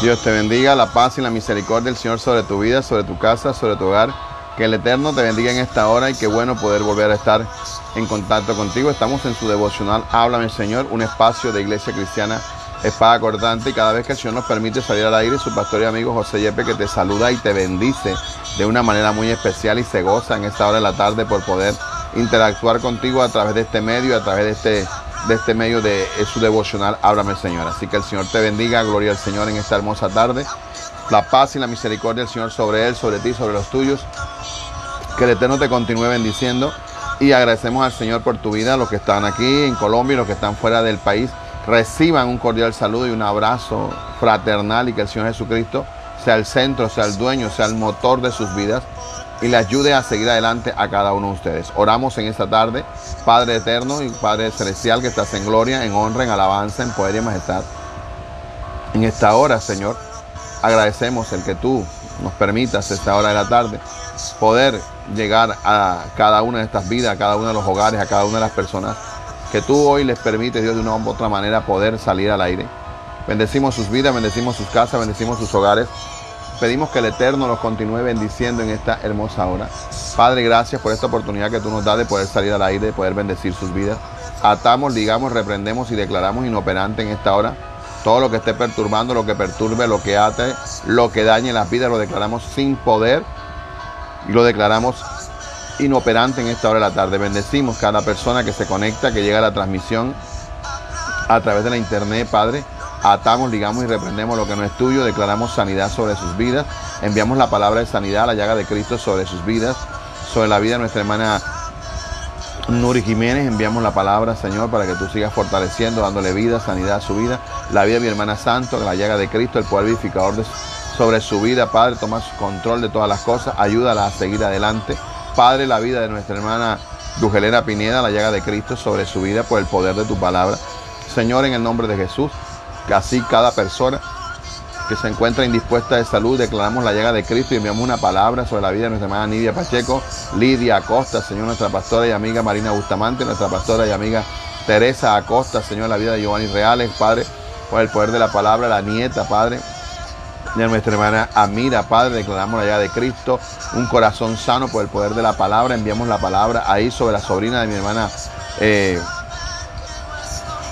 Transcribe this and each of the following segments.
Dios te bendiga, la paz y la misericordia del Señor sobre tu vida, sobre tu casa, sobre tu hogar. Que el Eterno te bendiga en esta hora y qué bueno poder volver a estar en contacto contigo. Estamos en su devocional Háblame Señor, un espacio de Iglesia Cristiana Espada Cortante, y cada vez que el Señor nos permite salir al aire, su pastor y amigo José Yepe, que te saluda y te bendice de una manera muy especial y se goza en esta hora de la tarde por poder interactuar contigo a través de este medio, a través de este medio de su devocional Háblame Señor. Así que el Señor te bendiga, gloria al Señor en esta hermosa tarde. La paz y la misericordia del Señor sobre él, sobre ti, sobre los tuyos. Que el Eterno te continúe bendiciendo y agradecemos al Señor por tu vida. Los que están aquí en Colombia y los que están fuera del país, reciban un cordial saludo y un abrazo fraternal, y que el Señor Jesucristo sea el centro, sea el dueño, sea el motor de sus vidas y le ayude a seguir adelante a cada uno de ustedes. Oramos en esta tarde. Padre eterno y Padre celestial, que estás en gloria, en honra, en alabanza, en poder y en majestad, en esta hora, Señor, agradecemos el que tú nos permitas esta hora de la tarde poder llegar a cada una de estas vidas, a cada uno de los hogares, a cada una de las personas que tú hoy les permites, Dios, de una u otra manera poder salir al aire. Bendecimos sus vidas, bendecimos sus casas, bendecimos sus hogares. Pedimos que el Eterno los continúe bendiciendo en esta hermosa hora. Padre, gracias por esta oportunidad que tú nos das de poder salir al aire, de poder bendecir sus vidas. Atamos, ligamos, reprendemos y declaramos inoperante en esta hora todo lo que esté perturbando, lo que perturbe, lo que ate, lo que dañe las vidas, lo declaramos sin poder y lo declaramos inoperante en esta hora de la tarde. Bendecimos cada persona que se conecta, que llega a la transmisión a través de la internet, Padre. Atamos, ligamos y reprendemos lo que no es tuyo. Declaramos sanidad sobre sus vidas. Enviamos la palabra de sanidad, la llaga de Cristo sobre sus vidas, sobre la vida de nuestra hermana Nuri Jiménez. Enviamos la palabra, Señor, para que tú sigas fortaleciendo, dándole vida, sanidad a su vida. La vida de mi hermana Santo, la llaga de Cristo, el poder vivificador sobre su vida. Padre, toma control de todas las cosas. Ayúdala a seguir adelante. Padre, la vida de nuestra hermana Dugelera Pineda, la llaga de Cristo sobre su vida por el poder de tu palabra. Señor, en el nombre de Jesús, que así cada persona que se encuentra indispuesta de salud, declaramos la llaga de Cristo y enviamos una palabra sobre la vida de nuestra hermana Nidia Pacheco, Lidia Acosta, Señor, nuestra pastora y amiga Marina Bustamante, nuestra pastora y amiga Teresa Acosta, Señor, la vida de Giovanni Reales, Padre, por el poder de la palabra, la nieta, Padre, de nuestra hermana Amira, Padre, declaramos la llaga de Cristo, un corazón sano por el poder de la palabra. Enviamos la palabra ahí sobre la sobrina de mi hermana,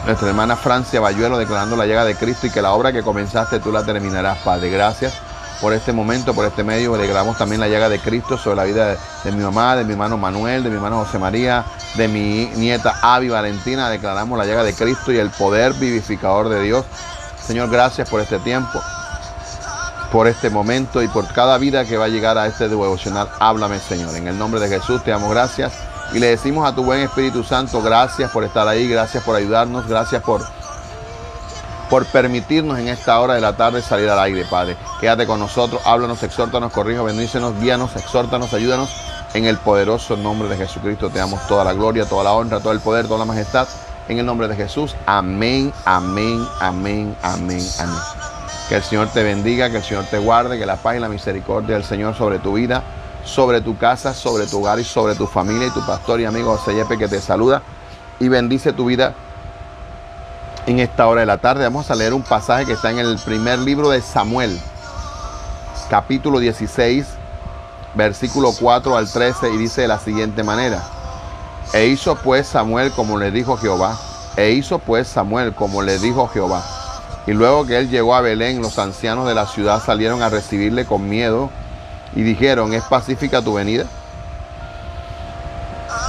nuestra hermana Francia Bayuelo, declarando la llaga de Cristo, y que la obra que comenzaste tú la terminarás, Padre. Gracias por este momento, por este medio. Declaramos también la llaga de Cristo sobre la vida de mi mamá, de mi hermano Manuel, de mi hermano José María, de mi nieta Avi Valentina. Declaramos la llaga de Cristo y el poder vivificador de Dios. Señor, gracias por este tiempo, por este momento y por cada vida que va a llegar a este devocional. Háblame, Señor. En el nombre de Jesús te damos gracias y le decimos a tu buen Espíritu Santo, gracias por estar ahí, gracias por ayudarnos, gracias por permitirnos en esta hora de la tarde salir al aire, Padre. Quédate con nosotros, háblanos, exhórtanos, corrígenos, bendícenos, guíanos, exhórtanos, ayúdanos. En el poderoso nombre de Jesucristo te damos toda la gloria, toda la honra, todo el poder, toda la majestad. En el nombre de Jesús. Amén, amén, amén, amén, amén. Que el Señor te bendiga, que el Señor te guarde, que la paz y la misericordia del Señor sobre tu vida, sobre tu casa, sobre tu hogar y sobre tu familia, y tu pastor y amigo José Yepe, que te saluda y bendice tu vida en esta hora de la tarde. Vamos a leer un pasaje que está en el primer libro de Samuel, capítulo 16, versículo 4 al 13, y dice de la siguiente manera: E hizo pues Samuel como le dijo Jehová. Y luego que él llegó a Belén, los ancianos de la ciudad salieron a recibirle con miedo y dijeron: ¿Es pacífica tu venida?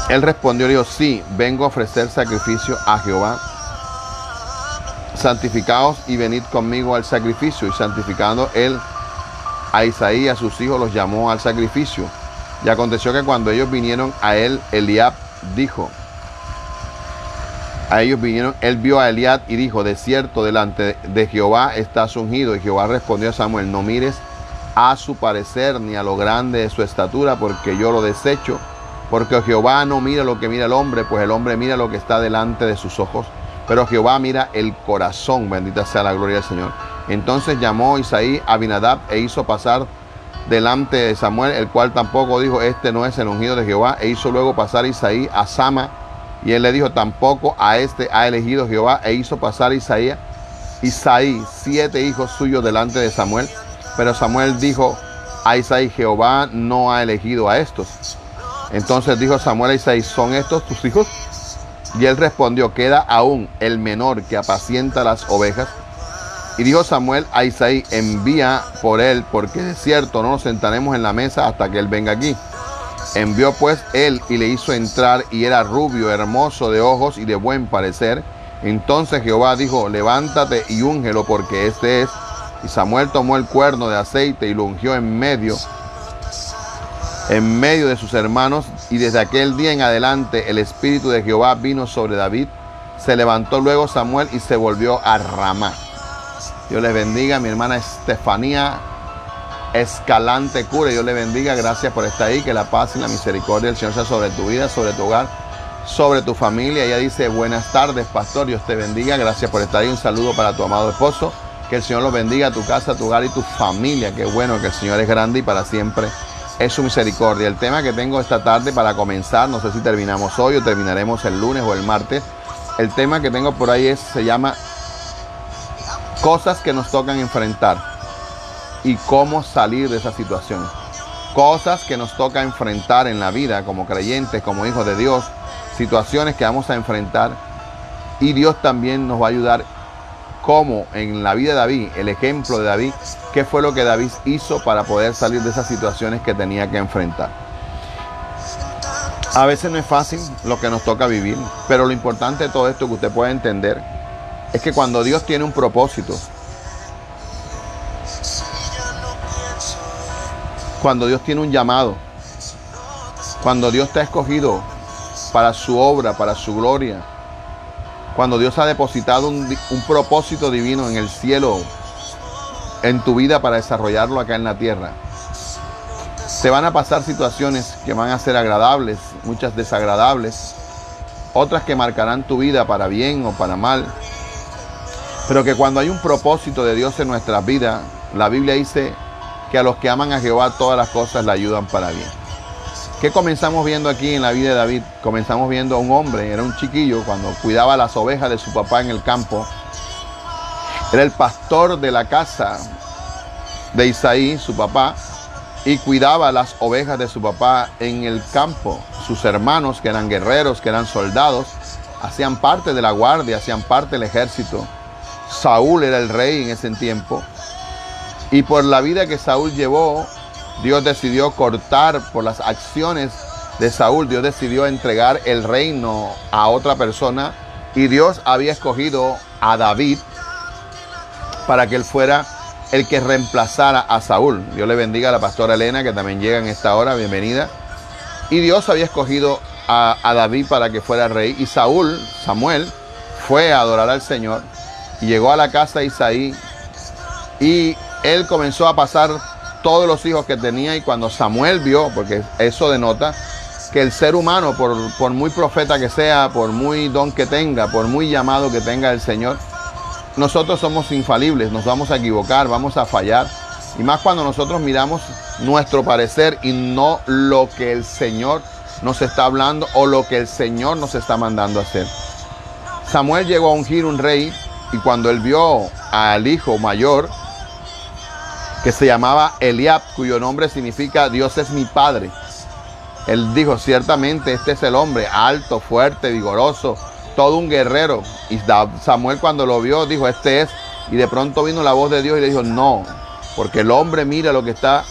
Él respondió y dijo: Sí, vengo a ofrecer sacrificio a Jehová. Santificaos y venid conmigo al sacrificio. Y santificando él a Isaí y a sus hijos, los llamó al sacrificio. Y aconteció que cuando ellos vinieron a él, Eliab dijo, él vio a Eliab y dijo: De cierto, delante de Jehová estás ungido. Y Jehová respondió a Samuel: No mires a su parecer ni a lo grande de su estatura, porque yo lo desecho. Porque Jehová no mira lo que mira el hombre, pues el hombre mira lo que está delante de sus ojos, pero Jehová mira el corazón. Bendita sea la gloria del Señor. Entonces llamó Isaí a Abinadab e hizo pasar delante de Samuel, el cual tampoco dijo: Este no es el ungido de Jehová. E hizo luego pasar Isaí a Sama, y él le dijo: Tampoco a este ha elegido Jehová. E hizo pasar Isaí Isaí 7 hijos suyos delante de Samuel. Pero Samuel dijo a Isaí: Jehová no ha elegido a estos. Entonces dijo Samuel a Isaí: ¿son estos tus hijos? Y él respondió: queda aún el menor que apacienta las ovejas. Y dijo Samuel a Isaí: envía por él, porque de cierto no nos sentaremos en la mesa hasta que él venga aquí. Envió pues él y le hizo entrar, y era rubio, hermoso de ojos y de buen parecer. Entonces Jehová dijo: levántate y úngelo, porque este es. Y Samuel tomó el cuerno de aceite y lo ungió en medio de sus hermanos. Y desde aquel día en adelante el espíritu de Jehová vino sobre David. Se levantó luego Samuel y se volvió a Ramá. Dios les bendiga, mi hermana Estefanía Escalante Cura. Dios les bendiga, gracias por estar ahí. Que la paz y la misericordia del Señor sea sobre tu vida, sobre tu hogar, sobre tu familia. Ella dice: buenas tardes, pastor, Dios te bendiga, gracias por estar ahí. Un saludo para tu amado esposo. Que el Señor los bendiga, tu casa, tu hogar y tu familia. Qué bueno que el Señor es grande y para siempre es su misericordia. El tema que tengo esta tarde para comenzar, no sé si terminamos hoy o terminaremos el lunes o el martes. El tema que tengo por ahí se llama cosas que nos tocan enfrentar y cómo salir de esas situaciones. Cosas que nos toca enfrentar en la vida como creyentes, como hijos de Dios. Situaciones que vamos a enfrentar, y Dios también nos va a ayudar, como en la vida de David, el ejemplo de David, qué fue lo que David hizo para poder salir de esas situaciones que tenía que enfrentar. A veces no es fácil lo que nos toca vivir, pero lo importante de todo esto que usted puede entender es que cuando Dios tiene un propósito, cuando Dios tiene un llamado, cuando Dios te ha escogido para su obra, para su gloria, cuando Dios ha depositado un propósito divino en el cielo, en tu vida, para desarrollarlo acá en la tierra, te van a pasar situaciones que van a ser agradables, muchas desagradables, otras que marcarán tu vida para bien o para mal. Pero que cuando hay un propósito de Dios en nuestras vidas, la Biblia dice que a los que aman a Jehová todas las cosas le ayudan para bien. ¿Qué comenzamos viendo aquí en la vida de David? Comenzamos viendo a un hombre, era un chiquillo, cuando cuidaba las ovejas de su papá en el campo. Era el pastor de la casa de Isaí, su papá, y cuidaba las ovejas de su papá en el campo. Sus hermanos, que eran guerreros, que eran soldados, hacían parte de la guardia, hacían parte del ejército. Saúl era el rey en ese tiempo. Y por la vida que Saúl llevó, Dios decidió cortar por las acciones de Saúl. Dios decidió entregar el reino a otra persona. Y Dios había escogido a David para que él fuera el que reemplazara a Saúl. Dios le bendiga a la pastora Elena, que también llega en esta hora. Bienvenida. Y Dios había escogido a David para que fuera rey. Y Samuel, fue a adorar al Señor. Y llegó a la casa de Isaí. Y él comenzó a pasar todos los hijos que tenía. Y cuando Samuel vio, porque eso denota que el ser humano, por muy profeta que sea, por muy don que tenga, por muy llamado que tenga el Señor, nosotros somos infalibles, nos vamos a equivocar, vamos a fallar. Y más cuando nosotros miramos nuestro parecer y no lo que el Señor nos está hablando o lo que el Señor nos está mandando a hacer. Samuel llegó a ungir un rey, y cuando él vio al hijo mayor, que se llamaba Eliab, cuyo nombre significa Dios es mi padre, él dijo: ciertamente este es el hombre, alto, fuerte, vigoroso, todo un guerrero. Y Samuel, cuando lo vio, dijo: este es. Y de pronto vino la voz de Dios y le dijo: no, porque el hombre mira lo que está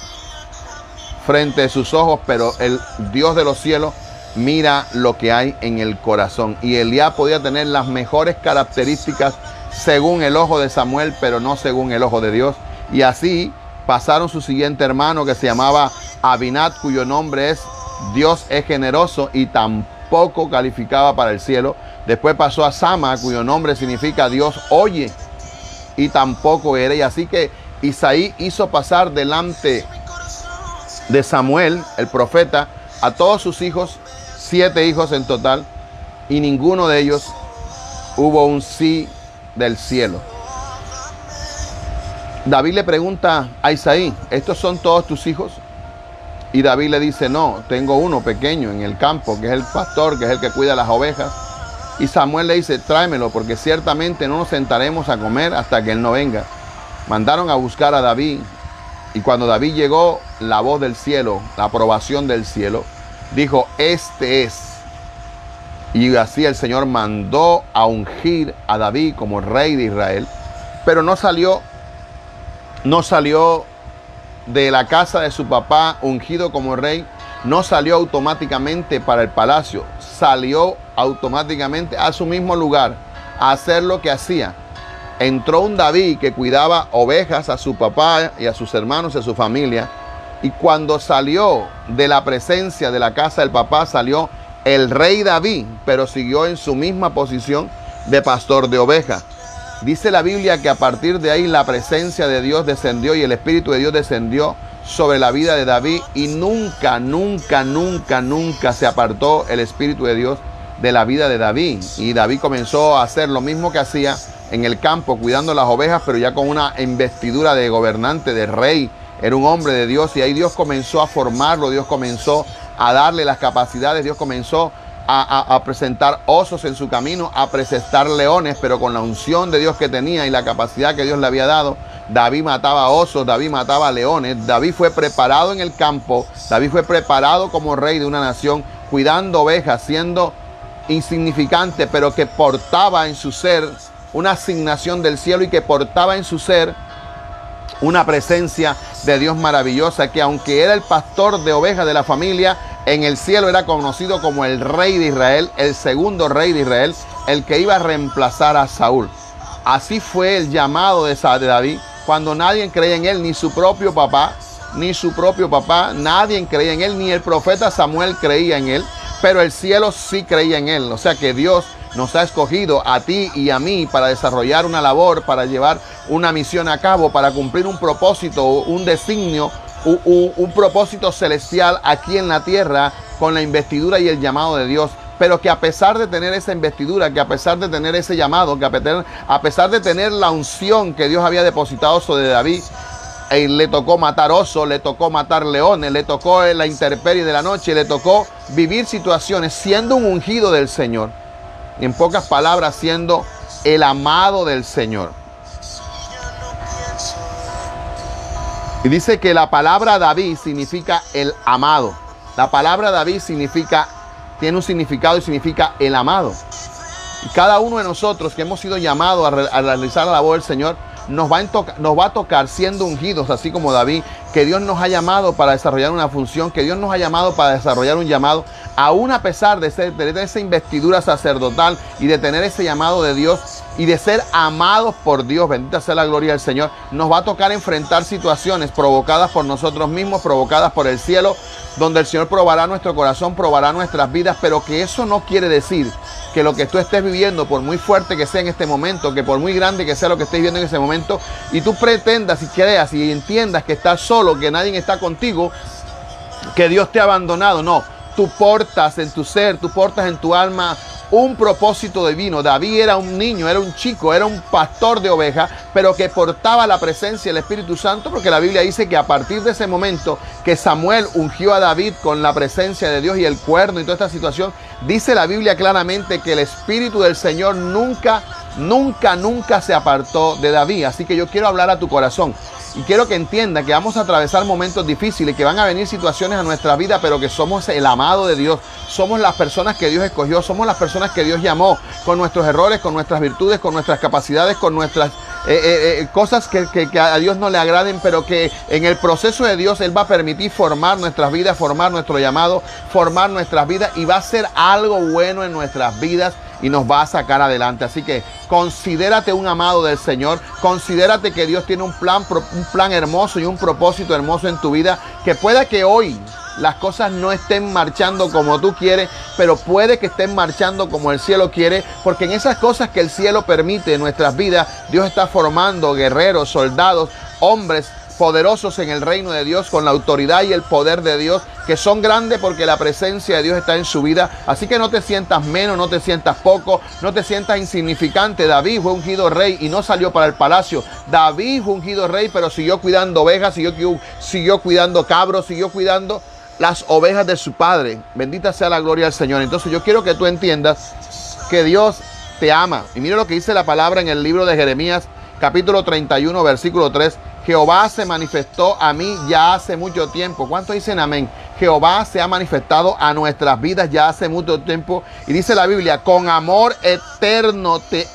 frente de sus ojos, pero el Dios de los cielos mira lo que hay en el corazón. Y Eliab podía tener las mejores características según el ojo de Samuel, pero no según el ojo de Dios. Y así pasaron su siguiente hermano, que se llamaba Abinad, cuyo nombre es Dios es generoso, y tampoco calificaba para el cielo. Después pasó a Sama, cuyo nombre significa Dios oye, y tampoco era. Y así que Isaí hizo pasar delante de Samuel, el profeta, a todos sus hijos, 7 hijos en total, y ninguno de ellos hubo un sí del cielo. David le pregunta a Isaí: ¿estos son todos tus hijos? Y David le dice: no, tengo uno pequeño en el campo, que es el pastor, que es el que cuida las ovejas. Y Samuel le dice, tráemelo, porque ciertamente no nos sentaremos a comer hasta que él no venga. Mandaron a buscar a David. Y cuando David llegó, la voz del cielo, la aprobación del cielo, dijo, este es. Y así el Señor mandó a ungir a David como rey de Israel. Pero no salió de la casa de su papá ungido como rey. No salió automáticamente para el palacio. Salió automáticamente a su mismo lugar a hacer lo que hacía. Entró un David que cuidaba ovejas a su papá y a sus hermanos y a su familia. Y cuando salió de la presencia de la casa del papá, salió el rey David, pero siguió en su misma posición de pastor de ovejas. Dice la Biblia que a partir de ahí la presencia de Dios descendió y el Espíritu de Dios descendió sobre la vida de David y nunca se apartó el Espíritu de Dios de la vida de David. Y David comenzó a hacer lo mismo que hacía en el campo, cuidando las ovejas, pero ya con una investidura de gobernante, de rey. Era un hombre de Dios y ahí Dios comenzó a formarlo, Dios comenzó a darle las capacidades, Dios comenzó a presentar osos en su camino, a presentar leones, pero con la unción de Dios que tenía y la capacidad que Dios le había dado, David mataba osos, David mataba leones. David fue preparado en el campo, David fue preparado como rey de una nación, cuidando ovejas, siendo insignificante, pero que portaba en su ser una asignación del cielo y que portaba en su ser una presencia de Dios maravillosa, que aunque era el pastor de ovejas de la familia, en el cielo era conocido como el rey de Israel, el segundo rey de Israel, el que iba a reemplazar a Saúl. Así fue el llamado de David, cuando nadie creía en él, ni su propio papá, nadie creía en él, ni el profeta Samuel creía en él, pero el cielo sí creía en él. O sea que Dios nos ha escogido a ti y a mí para desarrollar una labor, para llevar una misión a cabo, para cumplir un propósito, un designio, un propósito celestial aquí en la tierra con la investidura y el llamado de Dios. Pero que a pesar de tener esa investidura, que a pesar de tener ese llamado, que a pesar de tener la unción que Dios había depositado sobre David, le tocó matar osos, le tocó matar leones, le tocó la intemperie de la noche, le tocó vivir situaciones siendo un ungido del Señor. En pocas palabras, siendo el amado del Señor. Y dice que la palabra David significa el amado. La palabra David tiene un significado y significa el amado. Y cada uno de nosotros que hemos sido llamados a realizar la labor del Señor, nos va a tocar siendo ungidos, así como David, que Dios nos ha llamado para desarrollar una función, que Dios nos ha llamado para desarrollar un llamado, aún a pesar de tener esa investidura sacerdotal y de tener ese llamado de Dios y de ser amados por Dios, bendita sea la gloria del Señor. Nos va a tocar enfrentar situaciones provocadas por nosotros mismos, provocadas por el cielo, donde el Señor probará nuestro corazón, probará nuestras vidas, pero que eso no quiere decir que lo que tú estés viviendo, por muy fuerte que sea en este momento, que por muy grande que sea lo que estés viviendo en ese momento, y tú pretendas y creas y entiendas que estás solo, que nadie está contigo, que Dios te ha abandonado. No, tú portas en tu ser, tú portas en tu alma un propósito divino. David era un niño, era un chico, era un pastor de ovejas, pero que portaba la presencia del Espíritu Santo, porque la Biblia dice que a partir de ese momento que Samuel ungió a David con la presencia de Dios y el cuerno y toda esta situación, dice la Biblia claramente que el Espíritu del Señor nunca se apartó de David. Así que yo quiero hablar a tu corazón y quiero que entienda que vamos a atravesar momentos difíciles, que van a venir situaciones a nuestra vida, pero que somos el amado de Dios, somos las personas que Dios escogió, somos las personas que Dios llamó, con nuestros errores, con nuestras virtudes, con nuestras capacidades, con nuestras cosas que a Dios no le agraden, pero que en el proceso de Dios Él va a permitir formar nuestras vidas, formar nuestro llamado, formar nuestras vidas, y va a hacer algo bueno en nuestras vidas y nos va a sacar adelante. Así que considérate un amado del Señor, considérate que Dios tiene un plan hermoso y un propósito hermoso en tu vida, que pueda que hoy las cosas no estén marchando como tú quieres, pero puede que estén marchando como el cielo quiere, porque en esas cosas que el cielo permite en nuestras vidas, Dios está formando guerreros, soldados, hombres poderosos en el reino de Dios, con la autoridad y el poder de Dios, que son grandes porque la presencia de Dios está en su vida. Así que no te sientas menos, no te sientas poco, no te sientas insignificante. David fue ungido rey y no salió para el palacio. David fue ungido rey, pero siguió cuidando ovejas, siguió cuidando cabros, siguió cuidando las ovejas de su padre. Bendita sea la gloria del Señor. Entonces yo quiero que tú entiendas que Dios te ama. Y mire lo que dice la palabra en el libro de Jeremías, capítulo 31, versículo 3. Jehová se manifestó a mí ya hace mucho tiempo. ¿Cuántos dicen amén? Jehová se ha manifestado a nuestras vidas ya hace mucho tiempo. Y dice la Biblia, con amor eterno te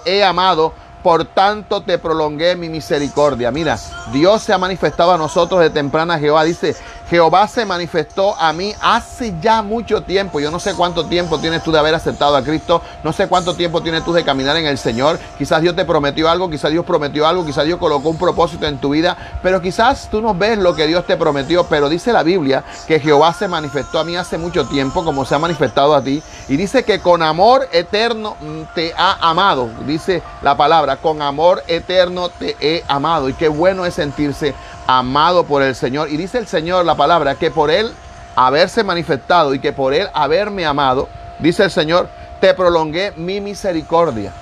he amado, por tanto te prolongué mi misericordia. Mira, Dios se ha manifestado a nosotros de temprana. Jehová dice, Jehová se manifestó a mí hace ya mucho tiempo. Yo no sé cuánto tiempo tienes tú de haber aceptado a Cristo. No sé cuánto tiempo tienes tú de caminar en el Señor. Quizás Dios te prometió algo, quizás Dios prometió algo, quizás Dios colocó un propósito en tu vida. Pero quizás tú no ves lo que Dios te prometió. Pero dice la Biblia que Jehová se manifestó a mí hace mucho tiempo, como se ha manifestado a ti. Y dice que con amor eterno te ha amado. Dice la palabra, con amor eterno te he amado. Y qué bueno es sentirse amado por el Señor. Y dice el Señor, la palabra, que por Él haberse manifestado y que por Él haberme amado, dice el Señor, te prolongué mi misericordia.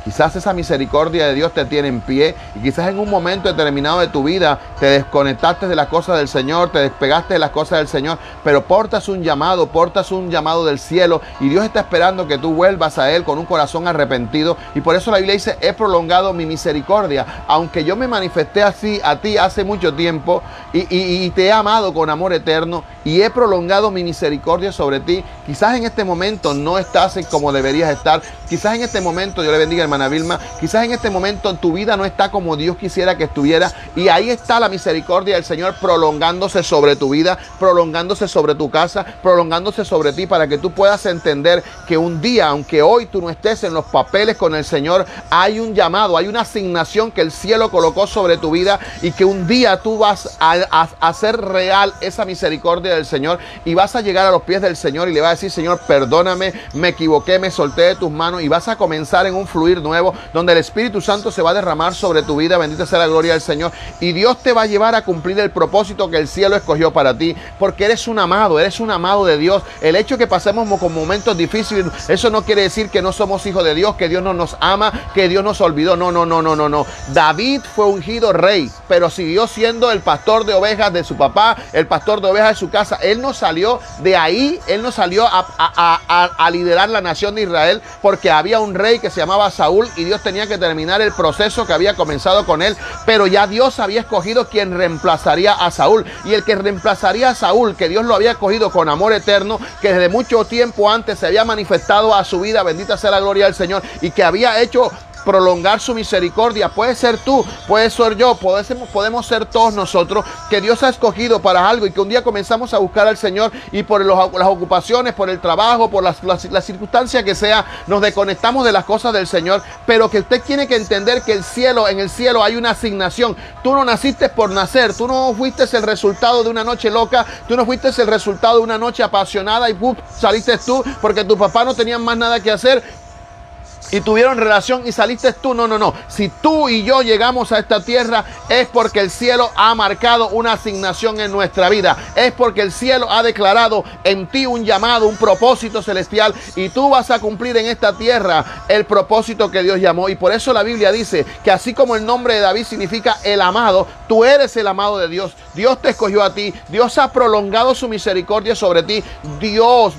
Quizás esa misericordia de Dios te tiene en pie y quizás en un momento determinado de tu vida te desconectaste de las cosas del Señor, te despegaste de las cosas del Señor, pero portas un llamado del cielo y Dios está esperando que tú vuelvas a Él con un corazón arrepentido. Y por eso la Biblia dice, he prolongado mi misericordia, aunque yo me manifesté así a ti hace mucho tiempo y te he amado con amor eterno y he prolongado mi misericordia sobre ti. Quizás en este momento no estás como deberías estar, quizás en este momento, Dios le bendiga hermana Vilma, quizás en este momento tu vida no está como Dios quisiera que estuviera, y ahí está la misericordia del Señor prolongándose sobre tu vida, prolongándose sobre tu casa, prolongándose sobre ti, para que tú puedas entender que un día, aunque hoy tú no estés en los papeles con el Señor, hay un llamado, hay una asignación que el cielo colocó sobre tu vida y que un día tú vas a hacer real esa misericordia del Señor y vas a llegar a los pies del Señor y le vas a decir, Señor, perdóname, me equivoqué, me solté de tus manos, y vas a comenzar en un fluir nuevo donde el Espíritu Santo se va a derramar sobre tu vida. Bendita sea la gloria del Señor, y Dios te va a llevar a cumplir el propósito que el cielo escogió para ti, porque eres un amado de Dios. El hecho que pasemos con momentos difíciles, eso no quiere decir que no somos hijos de Dios, que Dios no nos ama, que Dios nos olvidó. No. David fue ungido rey, pero siguió siendo el pastor de ovejas de su papá, el pastor de ovejas de su casa. Él no salió de ahí, él no salió a liderar la nación de Israel, porque había un rey que se llamaba Saúl y Dios tenía que terminar el proceso que había comenzado con él, pero ya Dios había escogido quien reemplazaría a Saúl, y el que reemplazaría a Saúl, que Dios lo había escogido con amor eterno, que desde mucho tiempo antes se había manifestado a su vida, bendita sea la gloria del Señor, y que había hecho prolongar su misericordia. Puede ser tú, puede ser yo, podemos ser todos nosotros, que Dios ha escogido para algo, y que un día comenzamos a buscar al Señor y por las ocupaciones, por el trabajo, por las circunstancias que sea, nos desconectamos de las cosas del Señor. Pero que usted tiene que entender que en el cielo hay una asignación. Tú no naciste por nacer, tú no fuiste el resultado de una noche loca, tú no fuiste el resultado de una noche apasionada y saliste tú porque tu papá no tenía más nada que hacer y tuvieron relación y saliste tú. No. Si tú y yo llegamos a esta tierra es porque el cielo ha marcado una asignación en nuestra vida. Es porque el cielo ha declarado en ti un llamado, un propósito celestial, y tú vas a cumplir en esta tierra el propósito que Dios llamó. Y por eso la Biblia dice que así como el nombre de David significa el amado, tú eres el amado de Dios. Dios te escogió a ti. Dios ha prolongado su misericordia sobre ti. Dios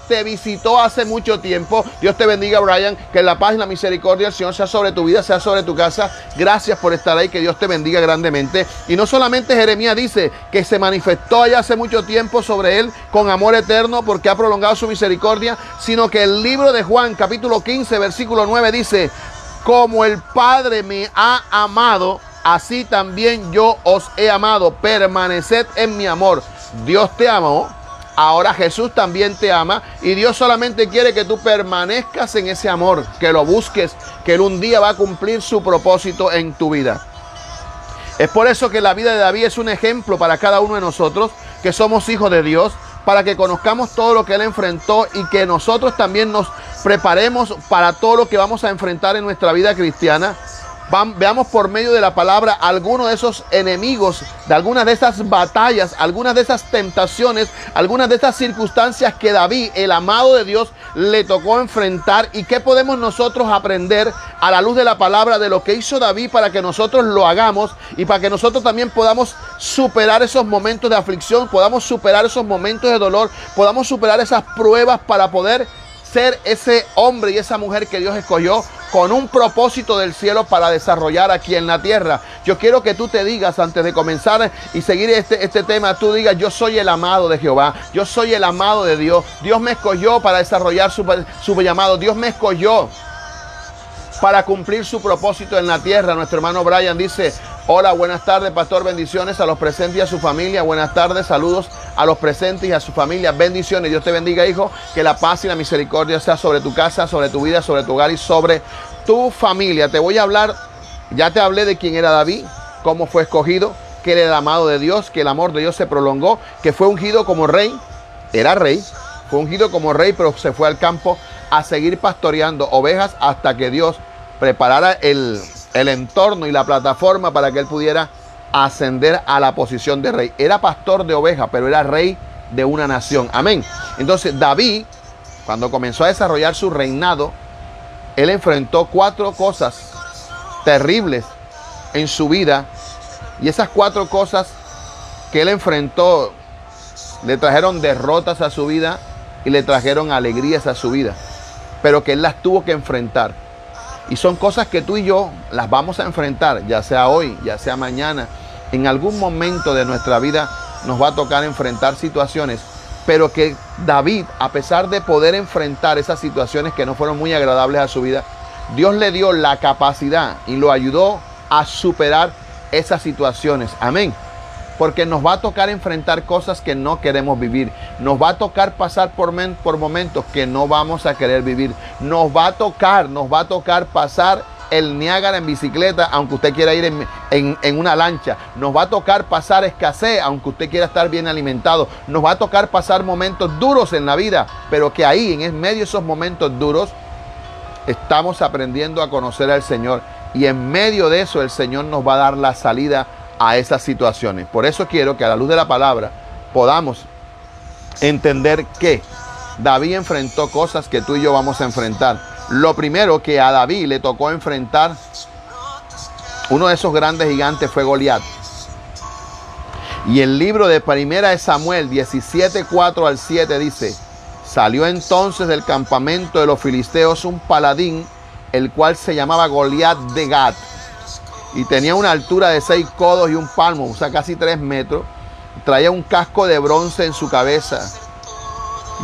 te visitó hace mucho tiempo. Dios te bendiga, Brian. Que la paz y la misericordia del Señor sea sobre tu vida, sea sobre tu casa. Gracias por estar ahí, que Dios te bendiga grandemente. Y no solamente Jeremías dice que se manifestó allá hace mucho tiempo sobre él con amor eterno porque ha prolongado su misericordia, sino que el libro de Juan, capítulo 15, versículo 9 dice, como el Padre me ha amado, así también yo os he amado, permaneced en mi amor. Dios te amó. Ahora Jesús también te ama, y Dios solamente quiere que tú permanezcas en ese amor, que lo busques, que Él un día va a cumplir su propósito en tu vida. Es por eso que la vida de David es un ejemplo para cada uno de nosotros, que somos hijos de Dios, para que conozcamos todo lo que Él enfrentó y que nosotros también nos preparemos para todo lo que vamos a enfrentar en nuestra vida cristiana. Veamos por medio de la palabra algunos de esos enemigos, de algunas de esas batallas, algunas de esas tentaciones, algunas de esas circunstancias que David, el amado de Dios, le tocó enfrentar, y qué podemos nosotros aprender a la luz de la palabra de lo que hizo David para que nosotros lo hagamos y para que nosotros también podamos superar esos momentos de aflicción, podamos superar esos momentos de dolor, podamos superar esas pruebas para poder ser ese hombre y esa mujer que Dios escogió con un propósito del cielo para desarrollar aquí en la tierra. Yo quiero que tú te digas, antes de comenzar y seguir este tema, tú digas: yo soy el amado de Jehová, yo soy el amado de Dios. Dios me escogió para desarrollar su llamado. Dios me escogió para cumplir su propósito en la tierra. Nuestro hermano Brian dice: hola, buenas tardes, pastor, bendiciones a los presentes y a su familia. Buenas tardes, saludos a los presentes y a su familia, bendiciones. Dios te bendiga, hijo, que la paz y la misericordia sea sobre tu casa, sobre tu vida, sobre tu hogar y sobre tu familia. Te voy a hablar, ya te hablé de quién era David, cómo fue escogido, que era el amado de Dios, que el amor de Dios se prolongó, que fue ungido como rey, era rey, fue ungido como rey, pero se fue al campo a seguir pastoreando ovejas hasta que Dios preparara el entorno y la plataforma para que él pudiera ascender a la posición de rey. Era pastor de ovejas, pero era rey de una nación. Amén. Entonces David, cuando comenzó a desarrollar su reinado, él enfrentó 4 cosas terribles en su vida, y esas 4 cosas que él enfrentó le trajeron derrotas a su vida y le trajeron alegrías a su vida, pero que él las tuvo que enfrentar. Y son cosas que tú y yo las vamos a enfrentar, ya sea hoy, ya sea mañana. En algún momento de nuestra vida nos va a tocar enfrentar situaciones, pero que David, a pesar de poder enfrentar esas situaciones que no fueron muy agradables a su vida, Dios le dio la capacidad y lo ayudó a superar esas situaciones. Amén. Porque nos va a tocar enfrentar cosas que no queremos vivir. Nos va a tocar pasar por momentos que no vamos a querer vivir. Nos va a tocar pasar el Niágara en bicicleta, aunque usted quiera ir en una lancha. Nos va a tocar pasar escasez, aunque usted quiera estar bien alimentado. Nos va a tocar pasar momentos duros en la vida, pero que ahí, en medio de esos momentos duros, estamos aprendiendo a conocer al Señor. Y en medio de eso, el Señor nos va a dar la salida a esas situaciones. Por eso quiero que a la luz de la palabra podamos entender que David enfrentó cosas que tú y yo vamos a enfrentar. Lo primero que a David le tocó enfrentar, uno de esos grandes gigantes, fue Goliat. Y el libro de 1 Samuel 17:4 al 7 dice: salió entonces del campamento de los filisteos un paladín, el cual se llamaba Goliat de Gat, y tenía una altura de 6 codos y un palmo, o sea, casi 3 metros. Traía un casco de bronce en su cabeza.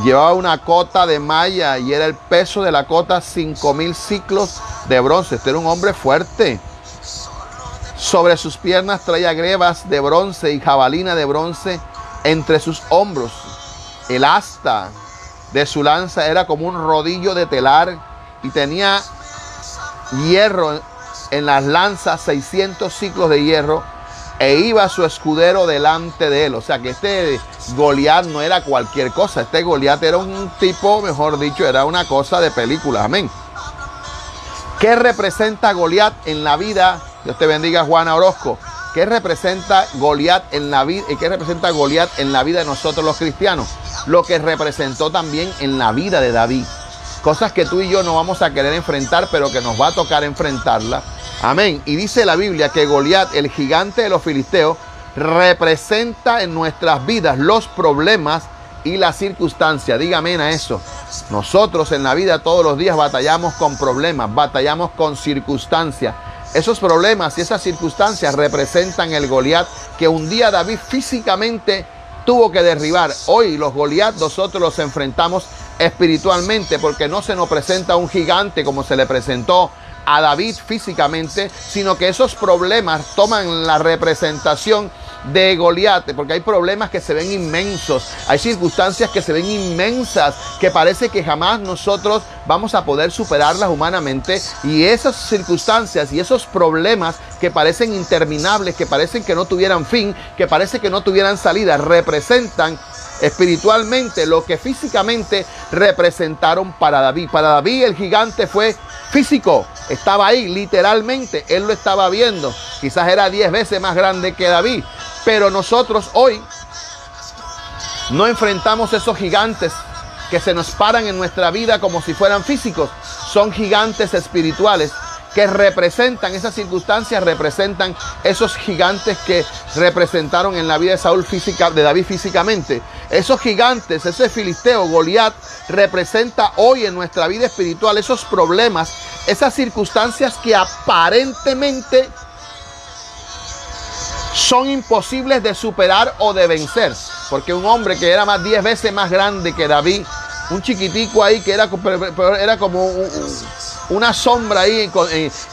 Llevaba una cota de malla y era el peso de la cota 5,000 ciclos de bronce. Este era un hombre fuerte. Sobre sus piernas traía grebas de bronce y jabalina de bronce entre sus hombros. El asta de su lanza era como un rodillo de telar y tenía hierro en las lanzas, 600 ciclos de hierro, e iba su escudero delante de él. O sea que este Goliat no era cualquier cosa. Este Goliat era un tipo, mejor dicho, era una cosa de película. Amén. ¿Qué representa Goliat en la vida? Dios te bendiga, Juana Orozco. ¿Qué representa Goliat en la vida? ¿Y qué representa Goliat en la vida de nosotros los cristianos? Lo que representó también en la vida de David. Cosas que tú y yo no vamos a querer enfrentar, pero que nos va a tocar enfrentarla. Amén. Y dice la Biblia que Goliat, el gigante de los filisteos, representa en nuestras vidas los problemas y las circunstancias. Diga amén a eso. Nosotros en la vida todos los días batallamos con problemas, batallamos con circunstancias. Esos problemas y esas circunstancias representan el Goliat que un día David físicamente tuvo que derribar. Hoy los Goliat nosotros los enfrentamos espiritualmente, porque no se nos presenta un gigante como se le presentó a David físicamente, sino que esos problemas toman la representación de Goliat, porque hay problemas que se ven inmensos, hay circunstancias que se ven inmensas, que parece que jamás nosotros vamos a poder superarlas humanamente, y esas circunstancias y esos problemas que parecen interminables, que parecen que no tuvieran fin, que parece que no tuvieran salida, representan espiritualmente lo que físicamente representaron para David. Para David el gigante fue físico, estaba ahí literalmente, él lo estaba viendo, quizás era 10 veces más grande que David, pero nosotros hoy no enfrentamos esos gigantes que se nos paran en nuestra vida como si fueran físicos. Son gigantes espirituales que representan, esas circunstancias representan esos gigantes que representaron en la vida de David físicamente. esos gigantes, ese filisteo, Goliat, representa hoy en nuestra vida espiritual esos problemas, esas circunstancias que aparentemente son imposibles de superar o de vencer. Porque un hombre que era 10 veces más grande que David, un chiquitico ahí que era como una sombra ahí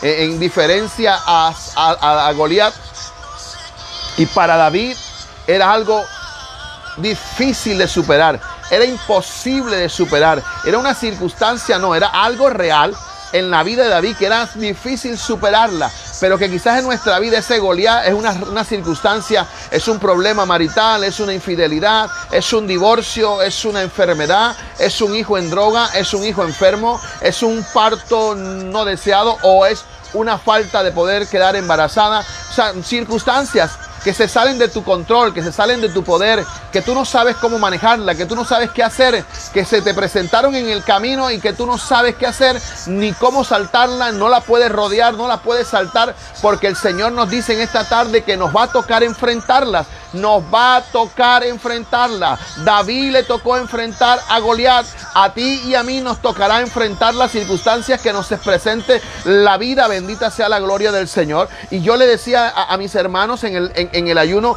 en diferencia a Goliat, y para David era algo difícil de superar, era imposible de superar, era una circunstancia, no, era algo real en la vida de David que era difícil superarla, pero que quizás en nuestra vida ese Goliat es una circunstancia, es un problema marital, es una infidelidad, es un divorcio, es una enfermedad, es un hijo en droga, es un hijo enfermo, es un parto no deseado o es una falta de poder quedar embarazada. O sea, circunstancias que se salen de tu control, que se salen de tu poder, que tú no sabes cómo manejarla, que tú no sabes qué hacer, que se te presentaron en el camino y que tú no sabes qué hacer ni cómo saltarla, no la puedes rodear, no la puedes saltar, porque el Señor nos dice en esta tarde que nos va a tocar enfrentarlas, nos va a tocar enfrentarla. David le tocó enfrentar a Goliat, a ti y a mí nos tocará enfrentar las circunstancias que nos presente la vida. Bendita sea la gloria del Señor. Y yo le decía a mis hermanos en el ayuno,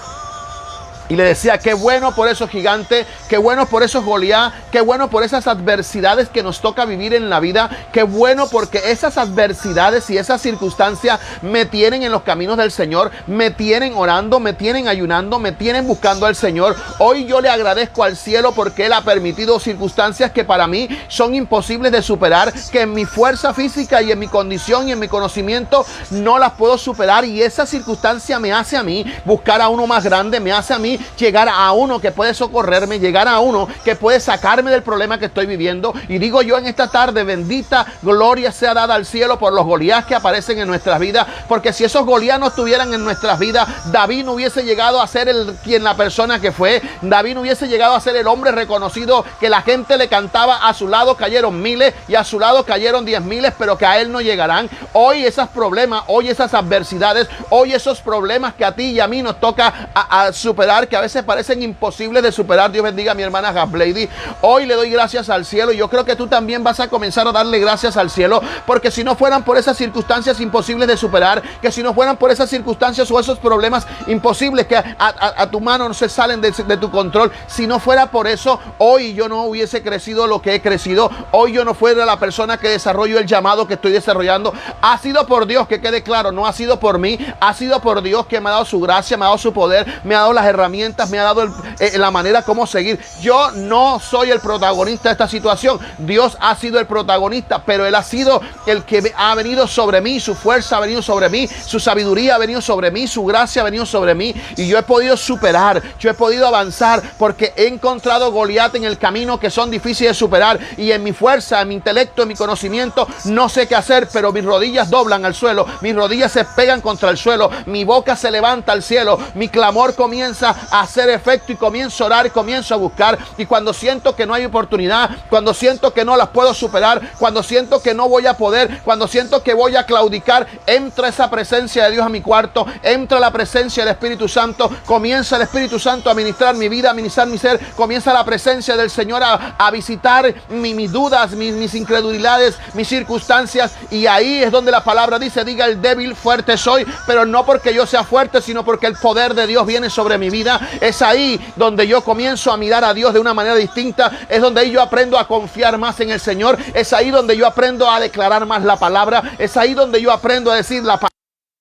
y le decía, qué bueno por esos gigantes, qué bueno por esos Goliat, qué bueno por esas adversidades que nos toca vivir en la vida, qué bueno porque esas adversidades y esas circunstancias me tienen en los caminos del Señor, me tienen orando, me tienen ayunando, me tienen buscando al Señor. Hoy yo le agradezco al cielo porque Él ha permitido circunstancias que para mí son imposibles de superar, que en mi fuerza física y en mi condición y en mi conocimiento no las puedo superar, y esa circunstancia me hace a mí buscar a uno más grande, me hace a mí llegar a uno que puede socorrerme, llegar a uno que puede sacarme del problema que estoy viviendo. Y digo yo en esta tarde, bendita gloria sea dada al cielo por los Goliat que aparecen en nuestras vidas, porque si esos Goliat no estuvieran en nuestras vidas, David no hubiese llegado a ser la persona que fue. David no hubiese llegado a ser el hombre reconocido que la gente le cantaba. A su lado cayeron miles y a su lado cayeron 10,000, pero que a él no llegarán. Hoy esos problemas, hoy esas adversidades, hoy esos problemas que a ti y a mí nos toca a superar, que a veces parecen imposibles de superar. Dios bendiga a mi hermana Gablady. Hoy le doy gracias al cielo, y yo creo que tú también vas a comenzar a darle gracias al cielo, porque si no fueran por esas circunstancias imposibles de superar, que si no fueran por esas circunstancias o esos problemas imposibles que a tu mano no se salen de tu control, si no fuera por eso, hoy yo no hubiese crecido lo que he crecido, hoy yo no fuera la persona que desarrollo el llamado que estoy desarrollando. Ha sido por Dios, que quede claro, no ha sido por mí, ha sido por Dios que me ha dado su gracia, me ha dado su poder, me ha dado las herramientas, me ha dado la manera como seguir. Yo no soy el protagonista de esta situación, Dios ha sido el protagonista, pero Él ha sido el que ha venido sobre mí, su fuerza ha venido sobre mí, su sabiduría ha venido sobre mí, su gracia ha venido sobre mí, y yo he podido superar, yo he podido avanzar, porque he encontrado Goliat en el camino que son difíciles de superar, y en mi fuerza, en mi intelecto, en mi conocimiento, no sé qué hacer, pero mis rodillas doblan al suelo, mis rodillas se pegan contra el suelo, mi boca se levanta al cielo, mi clamor comienza a hacer efecto, y comienzo a orar y comienzo a buscar. Y cuando siento que no hay oportunidad, cuando siento que no las puedo superar, cuando siento que no voy a poder, cuando siento que voy a claudicar, entra esa presencia de Dios a mi cuarto, entra la presencia del Espíritu Santo, comienza el Espíritu Santo a ministrar mi vida, a ministrar mi ser, comienza la presencia del Señor a visitar mis dudas, mis incredulidades, mis circunstancias, y ahí es donde la palabra dice, diga el débil, fuerte soy, pero no porque yo sea fuerte, sino porque el poder de Dios viene sobre mi vida. Es ahí donde yo comienzo a mirar a Dios de una manera distinta, es donde ahí yo aprendo a confiar más en el Señor, es ahí donde yo aprendo a declarar más la palabra, es ahí donde yo aprendo a decir la palabra.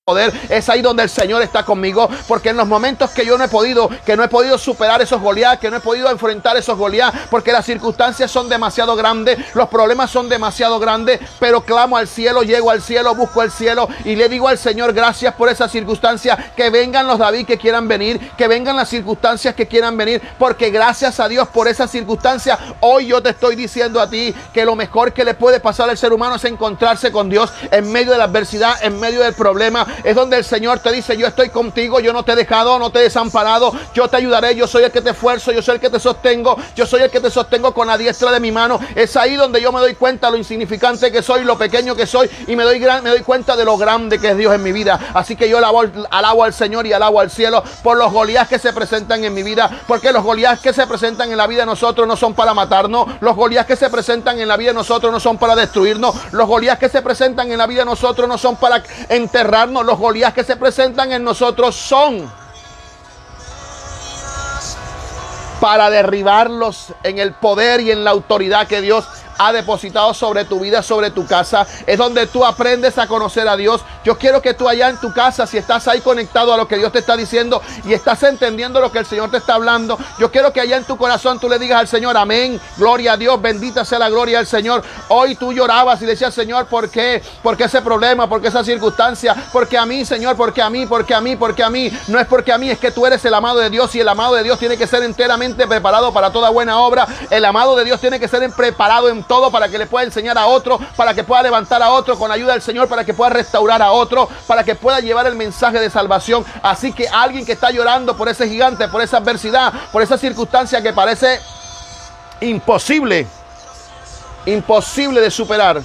Poder, es ahí donde el Señor está conmigo, porque en los momentos que yo no he podido superar esos Goliat, que no he podido enfrentar esos Goliat, porque las circunstancias son demasiado grandes, los problemas son demasiado grandes, pero clamo al cielo, llego al cielo, busco al cielo y le digo al Señor, gracias por esas circunstancias, que vengan los David que quieran venir, que vengan las circunstancias que quieran venir, porque gracias a Dios por esas circunstancias, hoy yo te estoy diciendo a ti que lo mejor que le puede pasar al ser humano es encontrarse con Dios en medio de la adversidad, en medio del problema, Es donde el Señor te dice: yo estoy contigo, yo no te he dejado, no te he desamparado, yo te ayudaré, yo soy el que te esfuerzo, yo soy el que te sostengo, yo soy el que te sostengo con la diestra de mi mano. Es ahí donde yo me doy cuenta lo insignificante que soy, lo pequeño que soy, y me doy cuenta de lo grande que es Dios en mi vida. Así que yo alabo al Señor y alabo al cielo por los Goliat que se presentan en mi vida, porque los Goliat que se presentan en la vida de nosotros no son para matarnos, los Goliat que se presentan en la vida de nosotros no son para destruirnos, los Goliat que se presentan en la vida de nosotros no son para enterrarnos, los Goliat que se presentan en nosotros son para derribarlos en el poder y en la autoridad que Dios ha depositado sobre tu vida, sobre tu casa. Es donde tú aprendes a conocer a Dios. Yo quiero que tú allá en tu casa, si estás ahí conectado a lo que Dios te está diciendo y estás entendiendo lo que el Señor te está hablando, yo quiero que allá en tu corazón tú le digas al Señor: amén, gloria a Dios, bendita sea la gloria del Señor. Hoy tú llorabas y le decías: Señor, ¿por qué? ¿Por qué ese problema? ¿Por qué esa circunstancia? Porque a mí, Señor, porque a mí, porque a mí, porque a mí. No es porque a mí, es que tú eres el amado de Dios, y el amado de Dios tiene que ser enteramente preparado para toda buena obra. El amado de Dios tiene que ser preparado en todo para que le pueda enseñar a otro, para que pueda levantar a otro con ayuda del Señor, para que pueda restaurar a otro, para que pueda llevar el mensaje de salvación. Así que alguien que está llorando por ese gigante, por esa adversidad, por esa circunstancia que parece imposible de superar,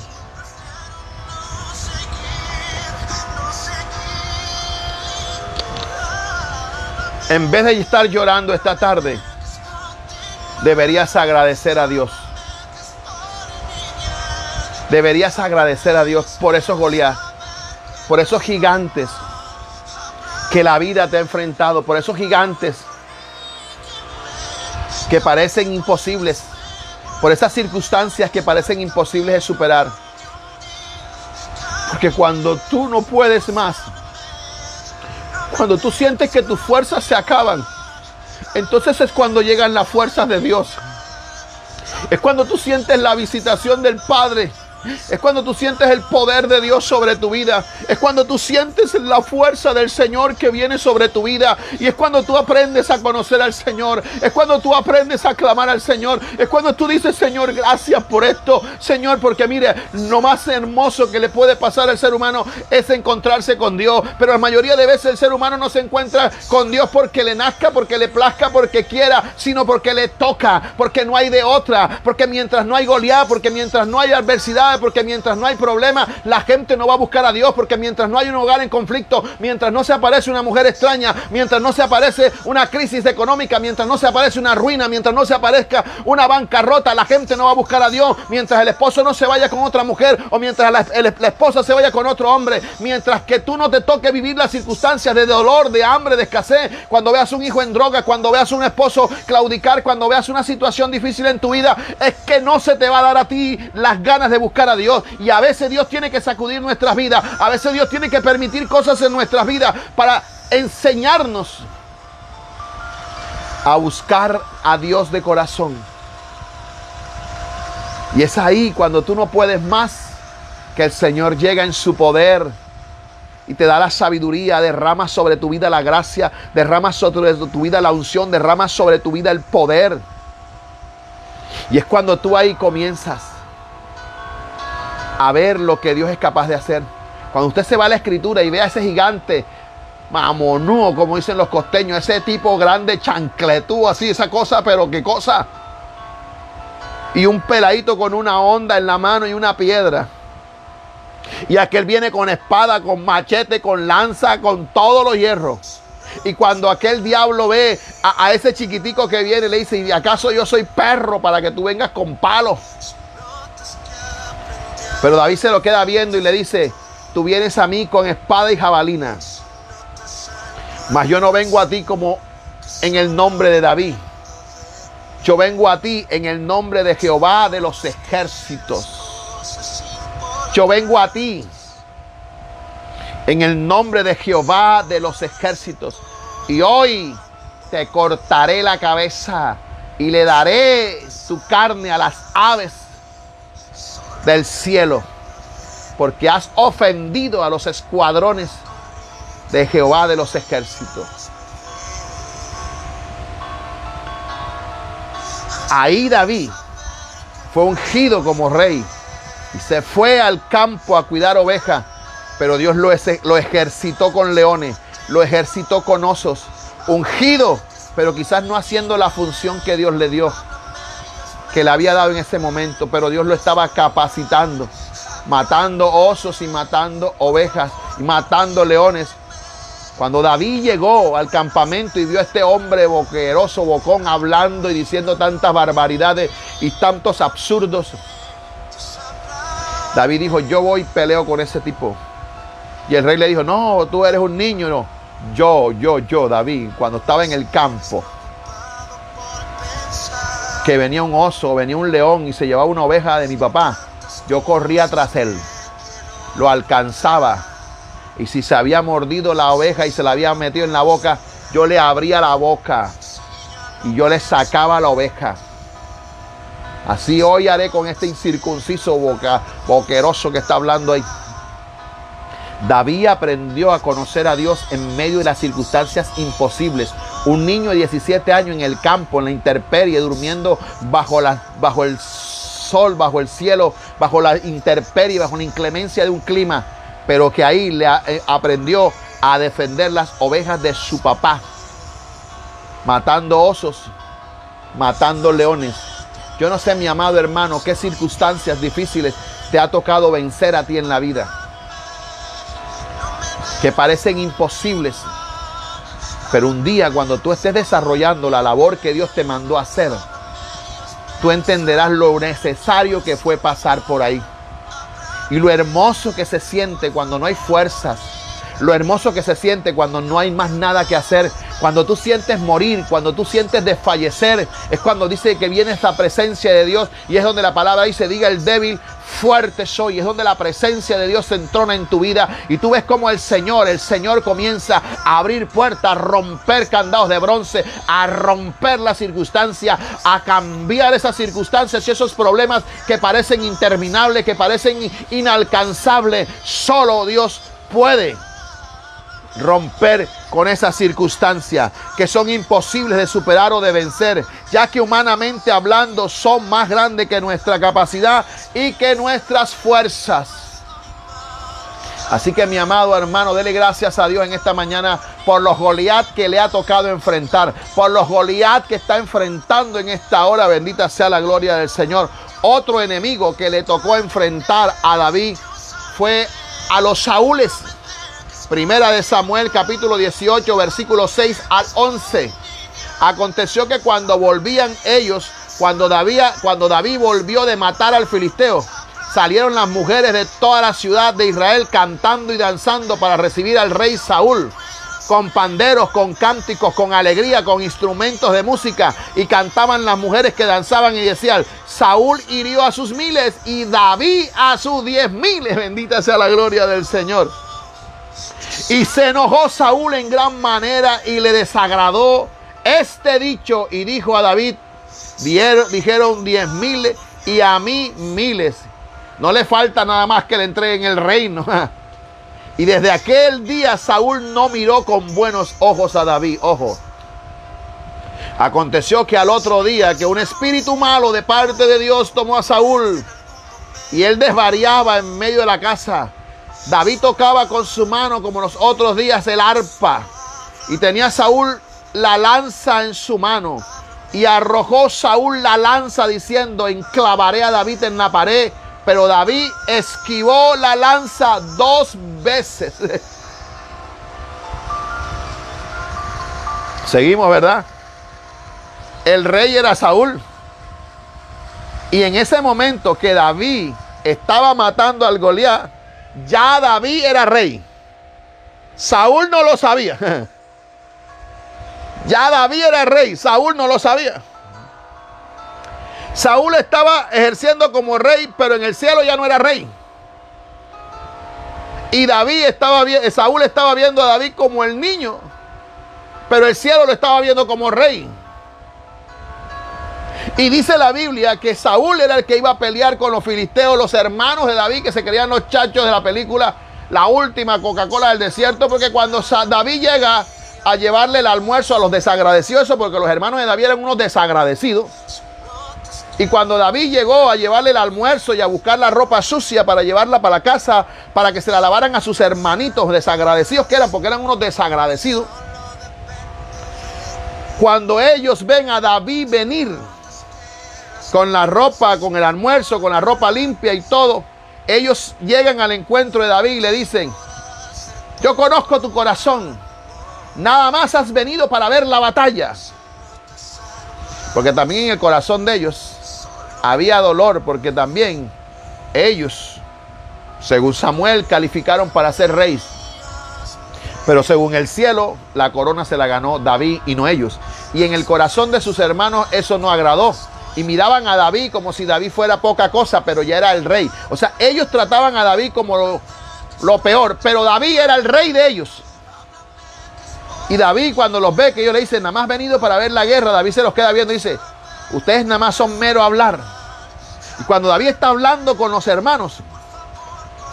en vez de estar llorando esta tarde, deberías agradecer a Dios. Deberías agradecer a Dios por esos Goliat, por esos gigantes que la vida te ha enfrentado, por esos gigantes que parecen imposibles, por esas circunstancias que parecen imposibles de superar. Porque cuando tú no puedes más, cuando tú sientes que tus fuerzas se acaban, entonces es cuando llegan las fuerzas de Dios. Es cuando tú sientes la visitación del Padre. Es cuando tú sientes el poder de Dios sobre tu vida. Es cuando tú sientes la fuerza del Señor que viene sobre tu vida. Y es cuando tú aprendes a conocer al Señor. Es cuando tú aprendes a clamar al Señor. Es cuando tú dices: Señor, gracias por esto. Señor, porque mire, lo más hermoso que le puede pasar al ser humano es encontrarse con Dios. Pero la mayoría de veces el ser humano no se encuentra con Dios porque le nazca, porque le plazca, porque quiera, sino porque le toca, porque no hay de otra. Porque mientras no hay Goliat, porque mientras no hay adversidad, porque mientras no hay problema, la gente no va a buscar a Dios. Porque mientras no hay un hogar en conflicto, mientras no se aparece una mujer extraña, mientras no se aparece una crisis económica, mientras no se aparece una ruina, mientras no se aparezca una bancarrota, la gente no va a buscar a Dios. Mientras el esposo no se vaya con otra mujer, o mientras la esposa se vaya con otro hombre, mientras que tú no te toque vivir las circunstancias de dolor, de hambre, de escasez, cuando veas un hijo en droga, cuando veas un esposo claudicar, cuando veas una situación difícil en tu vida, es que no se te va a dar a ti las ganas de buscar a Dios. Y a veces Dios tiene que sacudir nuestras vidas, a veces Dios tiene que permitir cosas en nuestras vidas para enseñarnos a buscar a Dios de corazón. Y es ahí cuando tú no puedes más, que el Señor llega en su poder y te da la sabiduría, derrama sobre tu vida la gracia, derrama sobre tu vida la unción, derrama sobre tu vida el poder. Y es cuando tú ahí comienzas a ver lo que Dios es capaz de hacer. Cuando usted se va a la Escritura y ve a ese gigante mamonúo, como dicen los costeños, ese tipo grande, chancletú, así, esa cosa, pero qué cosa. Y un peladito con una honda en la mano y una piedra. Y aquel viene con espada, con machete, con lanza, con todos los hierros. Y cuando aquel diablo ve a ese chiquitico que viene, le dice: ¿y acaso yo soy perro para que tú vengas con palos? Pero David se lo queda viendo y le dice: tú vienes a mí con espada y jabalina, mas yo no vengo a ti como en el nombre de David. Yo vengo a ti en el nombre de Jehová de los ejércitos. Yo vengo a ti en el nombre de Jehová de los ejércitos. Y hoy te cortaré la cabeza y le daré tu carne a las aves del cielo, porque has ofendido a los escuadrones de Jehová de los ejércitos. Ahí David fue ungido como rey y se fue al campo a cuidar ovejas. pero Dios lo ejercitó con leones, lo ejercitó con osos, ungido, pero quizás no haciendo la función que Dios le dio, que le había dado en ese momento, pero Dios lo estaba capacitando, matando osos y matando ovejas y matando leones. Cuando David llegó al campamento y vio a este hombre boqueroso, bocón, hablando y diciendo tantas barbaridades y tantos absurdos, David dijo, yo voy y peleo con ese tipo. Y el rey le dijo, no, tú eres un niño. No, yo, David, cuando estaba en el campo, que venía un oso, venía un león y se llevaba una oveja de mi papá, yo corría tras él, lo alcanzaba. Y si se había mordido la oveja y se la había metido en la boca, yo le abría la boca y yo le sacaba la oveja. Así hoy haré con este incircunciso boqueroso que está hablando ahí. David aprendió a conocer a Dios en medio de las circunstancias imposibles. Un niño de 17 años en el campo, en la intemperie, durmiendo bajo el sol, bajo el cielo, bajo la intemperie, bajo la inclemencia de un clima, pero que ahí aprendió a defender las ovejas de su papá, matando osos, matando leones. Yo no sé, mi amado hermano, qué circunstancias difíciles te ha tocado vencer a ti en la vida, que parecen imposibles, pero un día cuando tú estés desarrollando la labor que Dios te mandó a hacer, tú entenderás lo necesario que fue pasar por ahí. Y lo hermoso que se siente cuando no hay fuerzas. Lo hermoso que se siente cuando no hay más nada que hacer. Cuando tú sientes morir, cuando tú sientes desfallecer, es cuando dice que viene esta presencia de Dios. Y es donde la palabra dice, diga el débil, fuerte soy. Es donde la presencia de Dios se entrona en tu vida. Y tú ves como el Señor comienza a abrir puertas, a romper candados de bronce, a romper la circunstancia, a cambiar esas circunstancias y esos problemas que parecen interminables, que parecen inalcanzables. Solo Dios puede romper con esas circunstancias que son imposibles de superar o de vencer, ya que humanamente hablando son más grandes que nuestra capacidad y que nuestras fuerzas. Así que, mi amado hermano, dele gracias a Dios en esta mañana por los Goliat que le ha tocado enfrentar, por los Goliat que está enfrentando en esta hora. Bendita sea la gloria del Señor. Otro enemigo que le tocó enfrentar a David fue a los Saúles. Primera de Samuel, capítulo 18, versículos 6 al 11. Aconteció que cuando volvían ellos, cuando David volvió de matar al filisteo, salieron las mujeres de toda la ciudad de Israel cantando y danzando para recibir al rey Saúl, con panderos, con cánticos, con alegría, con instrumentos de música. Y cantaban las mujeres que danzaban y decían, Saúl hirió a sus miles y David a sus 10,000. Bendita sea la gloria del Señor. Y se enojó Saúl en gran manera y le desagradó este dicho y dijo a David, dijeron 10,000 y a mí miles. No le falta nada más que le entreguen el reino. Y desde aquel día Saúl no miró con buenos ojos a David. Ojo. Aconteció que al otro día que un espíritu malo de parte de Dios tomó a Saúl y él desvariaba en medio de la casa. David tocaba con su mano como los otros días el arpa y tenía Saúl la lanza en su mano y arrojó Saúl la lanza diciendo, enclavaré a David en la pared, pero David esquivó la lanza 2 veces. Seguimos, ¿verdad? El rey era Saúl y en ese momento que David estaba matando al Goliat, ya David era rey. Saúl no lo sabía. Ya David era rey. Saúl no lo sabía. Saúl estaba ejerciendo como rey, pero en el cielo ya no era rey. Y Saúl estaba viendo a David como el niño, pero el cielo lo estaba viendo como rey. Y dice la Biblia que Saúl era el que iba a pelear con los filisteos, los hermanos de David, que se creían los chachos de la película La Última Coca-Cola del Desierto, porque cuando David llega a llevarle el almuerzo a los desagradecidos, porque los hermanos de David eran unos desagradecidos, Y cuando David llegó a llevarle el almuerzo y a buscar la ropa sucia para llevarla para la casa, para que se la lavaran a sus hermanitos desagradecidos que eran, porque eran unos desagradecidos. Cuando ellos ven a David venir con la ropa, con el almuerzo, con la ropa limpia y todo, ellos llegan al encuentro de David y le dicen: yo conozco tu corazón, nada más has venido para ver la batalla. Porque también en el corazón de ellos había dolor, porque también ellos, según Samuel, calificaron para ser reyes. Pero según el cielo, la corona se la ganó David y no ellos. Y en el corazón de sus hermanos eso no agradó. Y miraban a David como si David fuera poca cosa, pero ya era el rey. O sea, ellos trataban a David como lo peor, pero David era el rey de ellos. Y David, cuando los ve, que ellos le dicen: nada más has venido para ver la guerra, David se los queda viendo y dice: ustedes nada más son mero hablar. Y cuando David está hablando con los hermanos,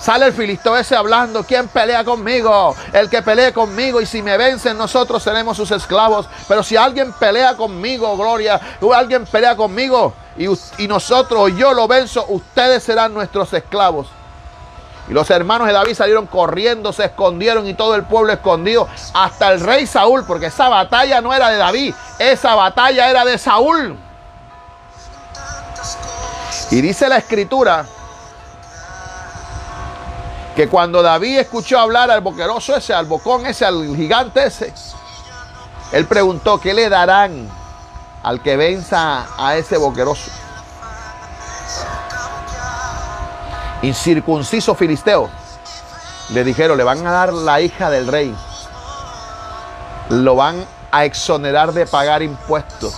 sale el filisteo ese hablando: ¿quién pelea conmigo? El que pelee conmigo, y si me vencen, nosotros seremos sus esclavos. Pero si alguien pelea conmigo, gloria, alguien pelea conmigo y nosotros, yo lo venzo, ustedes serán nuestros esclavos. Y los hermanos de David salieron corriendo, se escondieron, y todo el pueblo escondido, hasta el rey Saúl, porque esa batalla no era de David, esa batalla era de Saúl. Y dice la escritura que cuando David escuchó hablar al boqueroso ese, al bocón ese, al gigante ese, él preguntó: ¿qué le darán al que venza a ese boqueroso? Incircunciso filisteo. Le dijeron: le van a dar la hija del rey, lo van a exonerar de pagar impuestos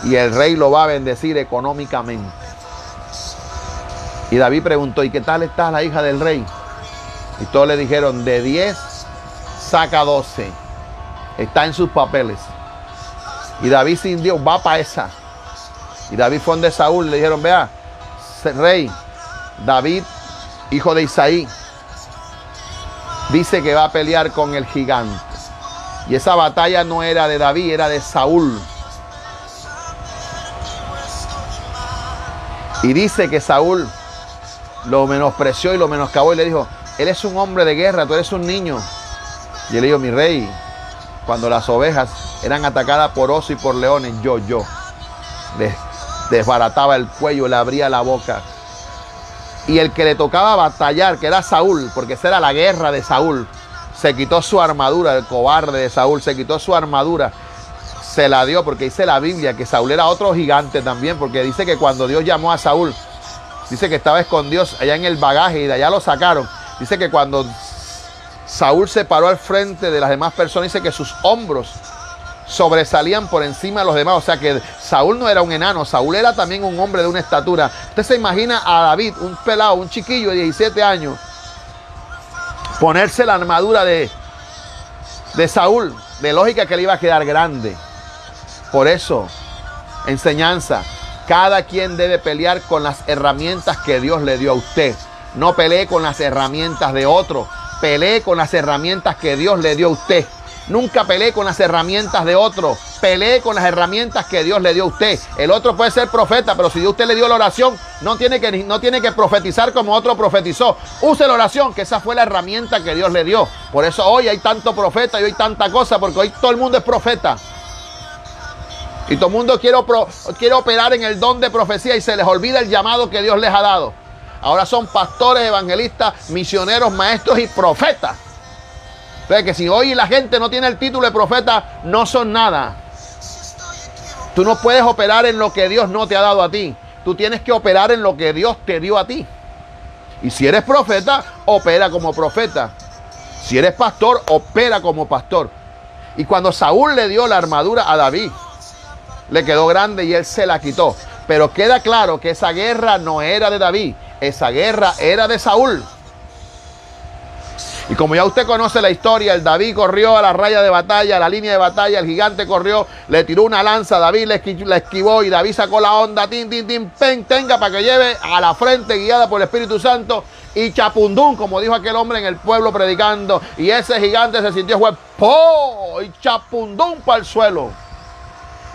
y el rey lo va a bendecir económicamente. Y David preguntó: ¿y qué tal está la hija del rey? Y todos le dijeron: de 10 saca 12, está en sus papeles. Y David sin Dios va para esa. Y David fue donde Saúl, le dijeron: vea, rey, David, hijo de Isaí, dice que va a pelear con el gigante. Y esa batalla no era de David, era de Saúl. Y dice que Saúl lo menospreció y lo menoscabó y le dijo: él es un hombre de guerra, tú eres un niño. Y él dijo: mi rey, cuando las ovejas eran atacadas por oso y por leones, yo les desbarataba el cuello, le abría la boca. Y el que le tocaba batallar, que era Saúl, porque esa era la guerra de Saúl, se quitó su armadura, el cobarde de Saúl, se quitó su armadura, se la dio, porque dice la Biblia que Saúl era otro gigante también, porque dice que cuando Dios llamó a Saúl, dice que estaba escondido allá en el bagaje y de allá lo sacaron. Dice que cuando Saúl se paró al frente de las demás personas, dice que sus hombros sobresalían por encima de los demás. O sea que Saúl no era un enano, Saúl era también un hombre de una estatura. Usted se imagina a David, un pelado, un chiquillo de 17 años, ponerse la armadura de Saúl. De lógica que le iba a quedar grande. Por eso, enseñanza: cada quien debe pelear con las herramientas que Dios le dio a usted. No pelee con las herramientas de otro, pelee con las herramientas que Dios le dio a usted. Nunca pelee con las herramientas de otro, pelee con las herramientas que Dios le dio a usted. El otro puede ser profeta, pero si Dios usted le dio la oración, no tiene que profetizar como otro profetizó. Use la oración, que esa fue la herramienta que Dios le dio. Por eso hoy hay tanto profeta y hoy tanta cosa, porque hoy todo el mundo es profeta. Y todo el mundo quiere operar en el don de profecía y se les olvida el llamado que Dios les ha dado. Ahora son pastores, evangelistas, misioneros, maestros y profetas. Entonces, que si hoy la gente no tiene el título de profeta, no son nada. Tú no puedes operar en lo que Dios no te ha dado a ti. Tú tienes que operar en lo que Dios te dio a ti. Y si eres profeta, opera como profeta. Si eres pastor, opera como pastor. Y cuando Saúl le dio la armadura a David, le quedó grande y él se la quitó. Pero queda claro que esa guerra no era de David, esa guerra era de Saúl. Y como ya usted conoce la historia, el David corrió a la raya de batalla, a la línea de batalla, el gigante corrió, le tiró una lanza, David la esquivó y David sacó la onda, tin, tin, tin, pen, tenga para que lleve a la frente, guiada por el Espíritu Santo, y chapundún, como dijo aquel hombre en el pueblo predicando, y ese gigante se sintió juez, ¡po! Y chapundún para el suelo.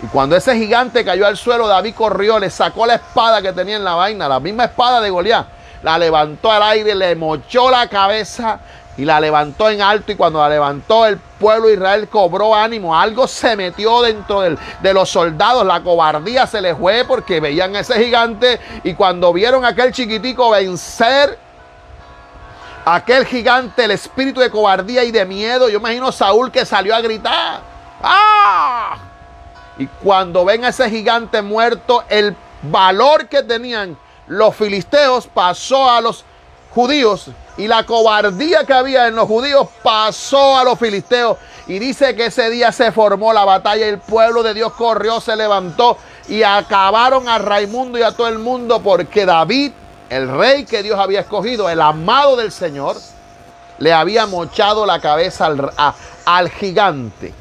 Y cuando ese gigante cayó al suelo, David corrió, le sacó la espada que tenía en la vaina, la misma espada de Goliat, la levantó al aire, le mochó la cabeza y la levantó en alto. Y cuando la levantó, el pueblo de Israel cobró ánimo. Algo se metió dentro de los soldados, la cobardía se les fue porque veían a ese gigante. Y cuando vieron a aquel chiquitico vencer a aquel gigante, el espíritu de cobardía y de miedo, yo imagino a Saúl que salió a gritar, ¡ah! Y cuando ven a ese gigante muerto, el valor que tenían los filisteos pasó a los judíos, y la cobardía que había en los judíos pasó a los filisteos. Y dice que ese día se formó la batalla y el pueblo de Dios corrió, se levantó y acabaron a Raimundo y a todo el mundo, porque David, el rey que Dios había escogido, el amado del Señor, le había mochado la cabeza al gigante.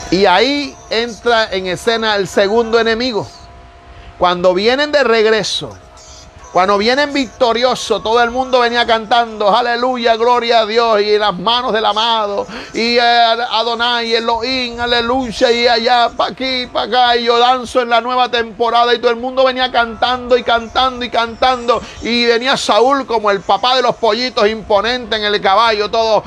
Y ahí entra en escena el segundo enemigo. Cuando vienen de regreso, cuando vienen victoriosos, todo el mundo venía cantando aleluya, gloria a Dios, y en las manos del amado, y Adonai, Elohim, aleluya, y allá, para aquí, para acá, y yo danzo en la nueva temporada, y todo el mundo venía cantando y cantando y cantando, y venía Saúl como el papá de los pollitos, imponente en el caballo, todo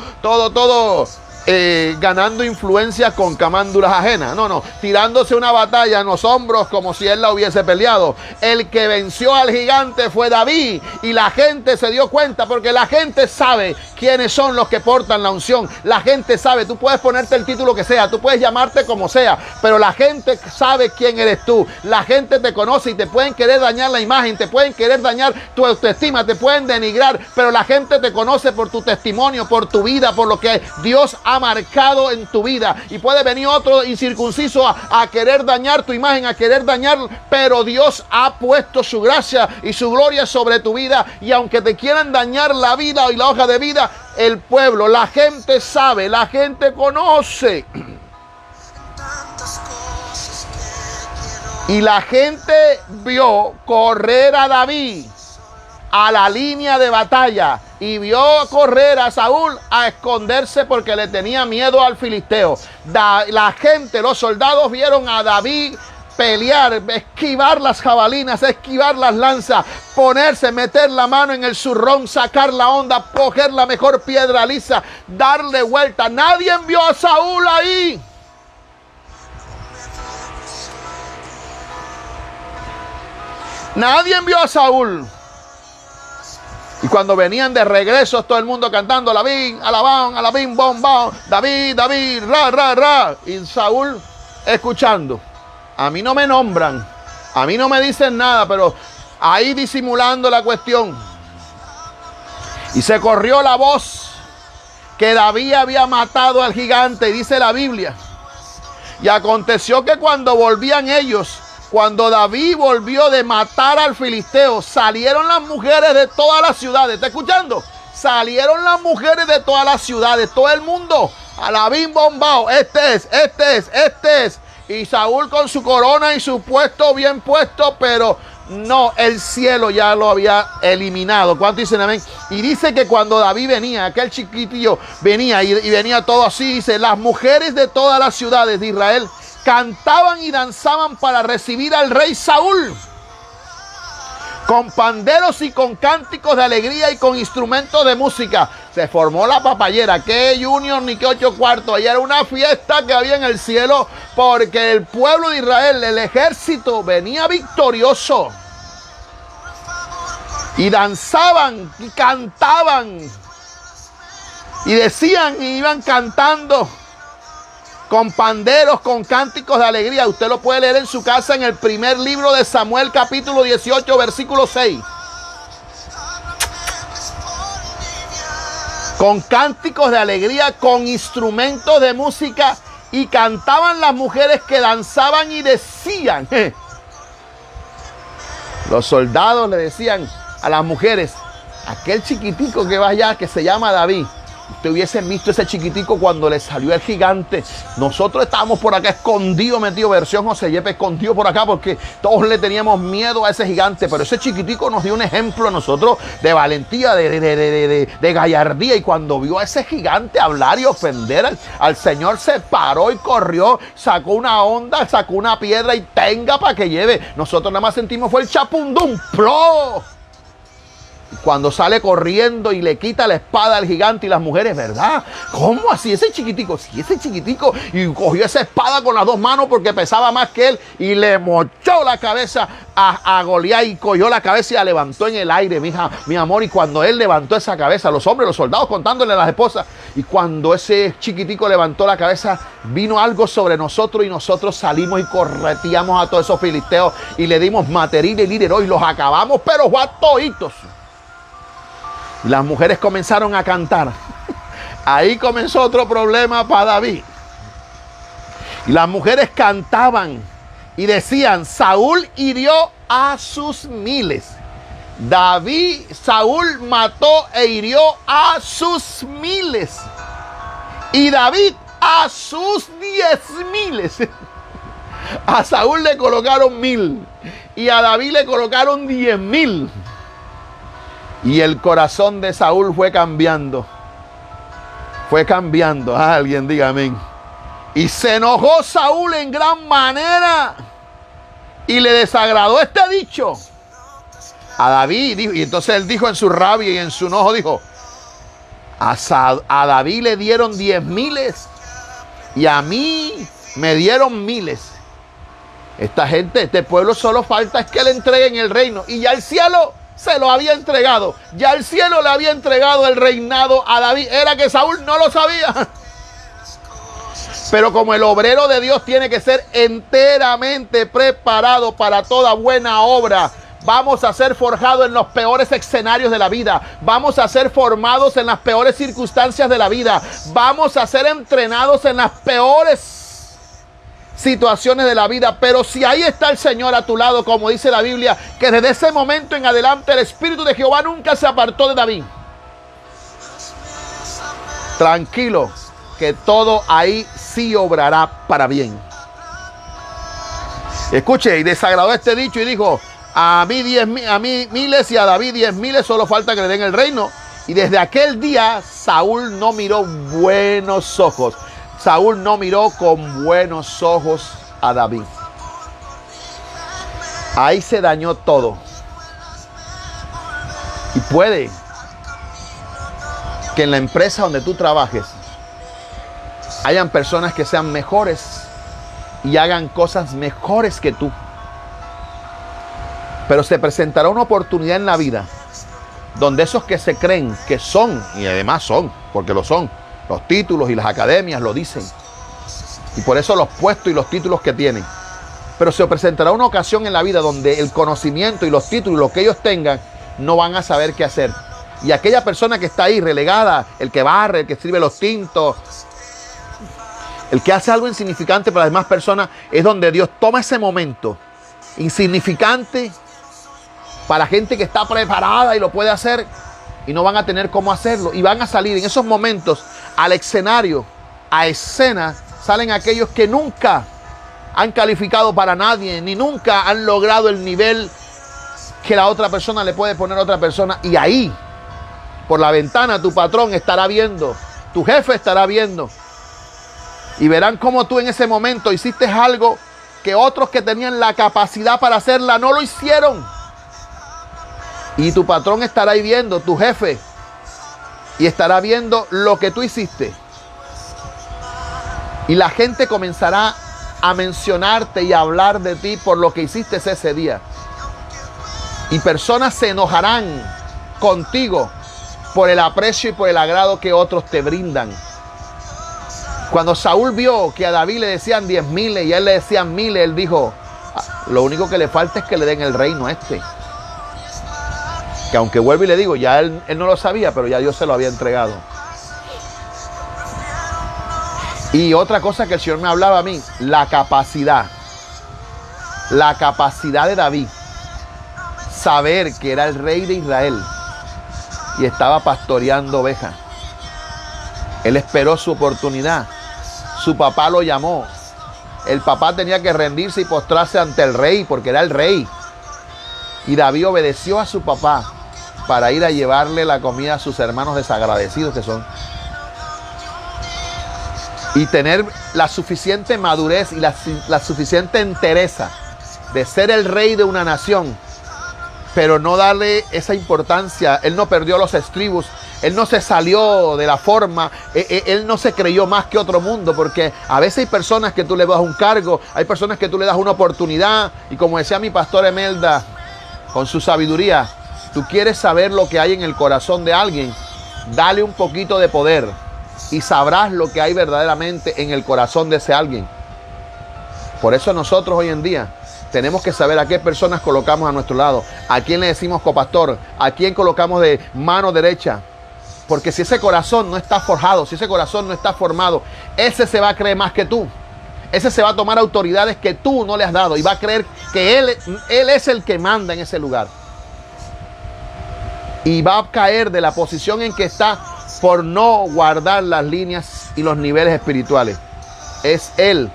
ganando influencias con camándulas ajenas. No, tirándose una batalla en los hombros como si él la hubiese peleado. El que venció al gigante fue David, y la gente se dio cuenta, porque la gente sabe quiénes son los que portan la unción. La gente sabe, tú puedes ponerte el título que sea, tú puedes llamarte como sea, pero la gente sabe quién eres tú. La gente te conoce y te pueden querer dañar la imagen, te pueden querer dañar tu autoestima, te pueden denigrar, pero la gente te conoce por tu testimonio, por tu vida, por lo que Dios ha marcado en tu vida. Y puede venir otro incircunciso a querer dañar tu imagen, a querer dañar, pero Dios ha puesto su gracia y su gloria sobre tu vida. Y aunque te quieran dañar la vida y la hoja de vida, el pueblo, la gente sabe, la gente conoce. Y la gente vio correr a David a la línea de batalla, y vio correr a Saúl a esconderse porque le tenía miedo al filisteo. La gente, los soldados, vieron a David pelear, esquivar las jabalinas, esquivar las lanzas, ponerse, meter la mano en el zurrón, sacar la onda, coger la mejor piedra lisa, darle vuelta. Nadie vio a Saúl ahí. Nadie vio a Saúl. Y cuando venían de regreso, todo el mundo cantando alabín, alabán, alabín, bom, bom, David, David, ra, ra, ra. Y Saúl escuchando. A mí no me nombran, a mí no me dicen nada, pero ahí disimulando la cuestión. Y se corrió la voz que David había matado al gigante, y dice la Biblia. Y aconteció que cuando volvían ellos, cuando David volvió de matar al filisteo, salieron las mujeres de todas las ciudades. ¿Está escuchando? Salieron las mujeres de todas las ciudades, todo el mundo, alabín, bombao, este es. Y Saúl con su corona y su puesto bien puesto, pero no, el cielo ya lo había eliminado. ¿Cuánto dicen amén? Y dice que cuando David venía, aquel chiquitillo venía y venía todo así, dice, las mujeres de todas las ciudades de Israel cantaban y danzaban para recibir al rey Saúl, con panderos y con cánticos de alegría y con instrumentos de música. Se formó la papayera, que Junior ni que 8 cuartos. Allá era una fiesta que había en el cielo, porque el pueblo de Israel, el ejército, venía victorioso. Y danzaban y cantaban. Y decían y iban cantando con panderos, con cánticos de alegría. Usted lo puede leer en su casa en el primer libro de Samuel, capítulo 18, versículo 6. Con cánticos de alegría, con instrumentos de música, y cantaban las mujeres que danzaban y decían. Los soldados le decían a las mujeres, aquel chiquitico que va allá, que se llama David, Usted hubiese visto ese chiquitico cuando le salió el gigante. Nosotros estábamos por acá escondidos, metidos, versión José Yepe, escondidos por acá porque todos le teníamos miedo a ese gigante. Pero ese chiquitico nos dio un ejemplo a nosotros de valentía, de gallardía. Y cuando vio a ese gigante hablar y ofender al Señor, se paró y corrió, sacó una onda, sacó una piedra y tenga para que lleve. Nosotros nada más sentimos fue el chapundum, ¡pro! Cuando sale corriendo y le quita la espada al gigante y las mujeres, ¿verdad? ¿Cómo así? Ese chiquitico, sí, ese chiquitico. Y cogió esa espada con las dos manos porque pesaba más que él y le mochó la cabeza a Goliat y cogió la cabeza y la levantó en el aire, mi amor. Y cuando él levantó esa cabeza, los hombres, los soldados contándole a las esposas, y cuando ese chiquitico levantó la cabeza, vino algo sobre nosotros y nosotros salimos y correteamos a todos esos filisteos y le dimos material y líder y los acabamos, pero guatoitos. Las mujeres comenzaron a cantar. Ahí comenzó otro problema para David. Y las mujeres cantaban y decían: Saúl hirió a sus miles. Saúl mató e hirió a sus miles. Y David a sus 10,000. A Saúl le colocaron 1,000 y a David le colocaron 10,000. Y el corazón de Saúl fue cambiando. Fue cambiando. Alguien diga amén. Y se enojó Saúl en gran manera. Y le desagradó este dicho a David. Y entonces él dijo en su rabia y en su enojo, dijo: a David le dieron 10,000 y a mí me dieron 1,000. Esta gente, este pueblo, solo falta es que le entreguen el reino. Y ya el cielo se lo había entregado. Ya el cielo le había entregado el reinado a David. Era que Saúl no lo sabía. Pero como el obrero de Dios tiene que ser enteramente preparado para toda buena obra, vamos a ser forjados en los peores escenarios de la vida. Vamos a ser formados en las peores circunstancias de la vida. Vamos a ser entrenados en las peores situaciones de la vida. Pero si ahí está el Señor a tu lado, como dice la Biblia, que desde ese momento en adelante el Espíritu de Jehová nunca se apartó de David. Tranquilo, que todo ahí sí obrará para bien. Escuche, y desagradó este dicho y dijo: a mí 10,000 y a David 10,000, solo falta que le den el reino. Y desde aquel día Saúl no miró buenos ojos. Saúl no miró con buenos ojos a David. Ahí se dañó todo. Y puede que en la empresa donde tú trabajes hayan personas que sean mejores y hagan cosas mejores que tú. Pero se presentará una oportunidad en la vida donde esos que se creen que son, y además son, porque lo son, los títulos y las academias lo dicen, y por eso los puestos y los títulos que tienen. Pero se presentará una ocasión en la vida donde el conocimiento y los títulos, lo que ellos tengan, no van a saber qué hacer. Y aquella persona que está ahí relegada, el que barre, el que sirve los tintos, el que hace algo insignificante para las demás personas, es donde Dios toma ese momento insignificante para gente que está preparada y lo puede hacer, y no van a tener cómo hacerlo. Y van a salir en esos momentos al escenario, a escena, salen aquellos que nunca han calificado para nadie, ni nunca han logrado el nivel que la otra persona le puede poner a otra persona. Y ahí, por la ventana, tu patrón estará viendo, tu jefe estará viendo, y verán cómo tú en ese momento hiciste algo que otros que tenían la capacidad para hacerla no lo hicieron. Y tu patrón estará ahí viendo, tu jefe, y estará viendo lo que tú hiciste. Y la gente comenzará a mencionarte y a hablar de ti por lo que hiciste ese día. Y personas se enojarán contigo por el aprecio y por el agrado que otros te brindan. Cuando Saúl vio que a David le decían 10,000 y a él le decían 1,000, él dijo: lo único que le falta es que le den el reino a este. Que aunque vuelvo y le digo, ya él no lo sabía, pero ya Dios se lo había entregado. Y otra cosa que el Señor me hablaba a mí, la capacidad de David, saber que era el rey de Israel y estaba pastoreando ovejas. Él esperó su oportunidad. Su papá lo llamó. El papá tenía que rendirse y postrarse ante el rey porque era el rey. Y David obedeció a su papá para ir a llevarle la comida a sus hermanos desagradecidos que son. Y tener la suficiente madurez y la suficiente entereza de ser el rey de una nación, pero no darle esa importancia. Él no perdió los estribos, él no se salió de la forma, él no se creyó más que otro mundo, porque a veces hay personas que tú le das un cargo, hay personas que tú le das una oportunidad, y como decía mi pastor Emelda, con su sabiduría, tú quieres saber lo que hay en el corazón de alguien, dale un poquito de poder y sabrás lo que hay verdaderamente en el corazón de ese alguien. Por eso nosotros hoy en día tenemos que saber a qué personas colocamos a nuestro lado, a quién le decimos copastor, a quién colocamos de mano derecha. Porque si ese corazón no está forjado, si ese corazón no está formado, ese se va a creer más que tú. Ese se va a tomar autoridades que tú no le has dado y va a creer que él es el que manda en ese lugar. Y va a caer de la posición en que está por no guardar las líneas y los niveles espirituales. Es él,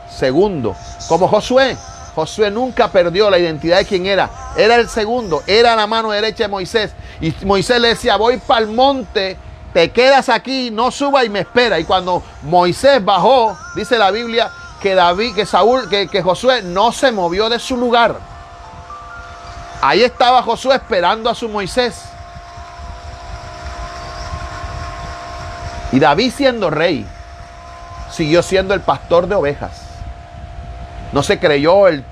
segundo, como Josué. Josué nunca perdió la identidad de quién era. Era el segundo, era la mano derecha de Moisés. Y Moisés le decía, voy para el monte, te quedas aquí, no subas y me espera. Y cuando Moisés bajó, dice la Biblia, que Josué no se movió de su lugar. Ahí estaba Josué esperando a su Moisés. Y David, siendo rey, siguió siendo el pastor de ovejas. No se creyó el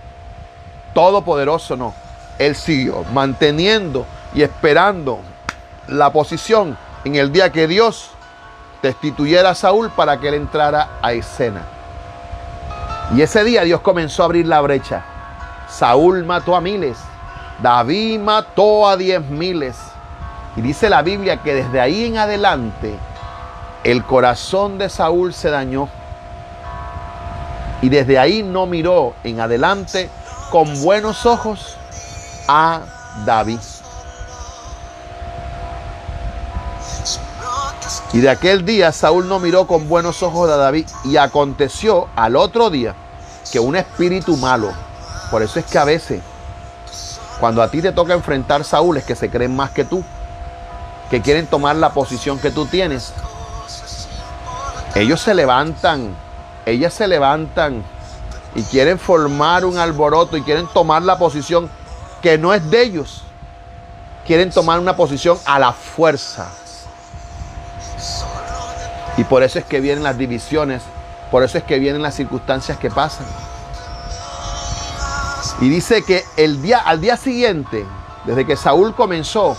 todopoderoso, no. Él siguió manteniendo y esperando la posición en el día que Dios destituyera a Saúl para que él entrara a escena. Y ese día Dios comenzó a abrir la brecha. Saúl mató a miles, David mató a 10,000. Y dice la Biblia que desde ahí en adelante el corazón de Saúl se dañó. Y desde ahí no miró en adelante con buenos ojos a David. Y de aquel día Saúl no miró con buenos ojos a David. Y aconteció al otro día que un espíritu malo, por eso es que a veces cuando a ti te toca enfrentar Saúles que se creen más que tú, que quieren tomar la posición que tú tienes, ellos se levantan, ellas se levantan y quieren formar un alboroto y quieren tomar la posición que no es de ellos. Quieren tomar una posición a la fuerza. Y por eso es que vienen las divisiones, por eso es que vienen las circunstancias que pasan. Y dice que al día siguiente, desde que Saúl comenzó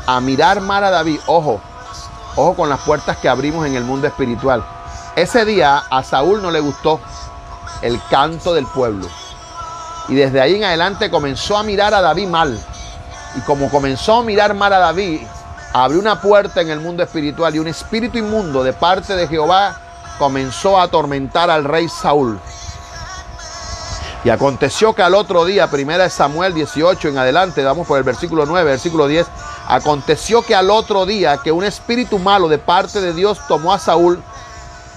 a mirar mal a David, ojo con las puertas que abrimos en el mundo espiritual. Ese día a Saúl no le gustó el canto del pueblo. Y desde ahí en adelante comenzó a mirar a David mal. Y como comenzó a mirar mal a David, abrió una puerta en el mundo espiritual y un espíritu inmundo de parte de Jehová comenzó a atormentar al rey Saúl. Y aconteció que al otro día, 1 Samuel 18 en adelante, vamos por el versículo 9, versículo 10. Aconteció que al otro día que un espíritu malo de parte de Dios tomó a Saúl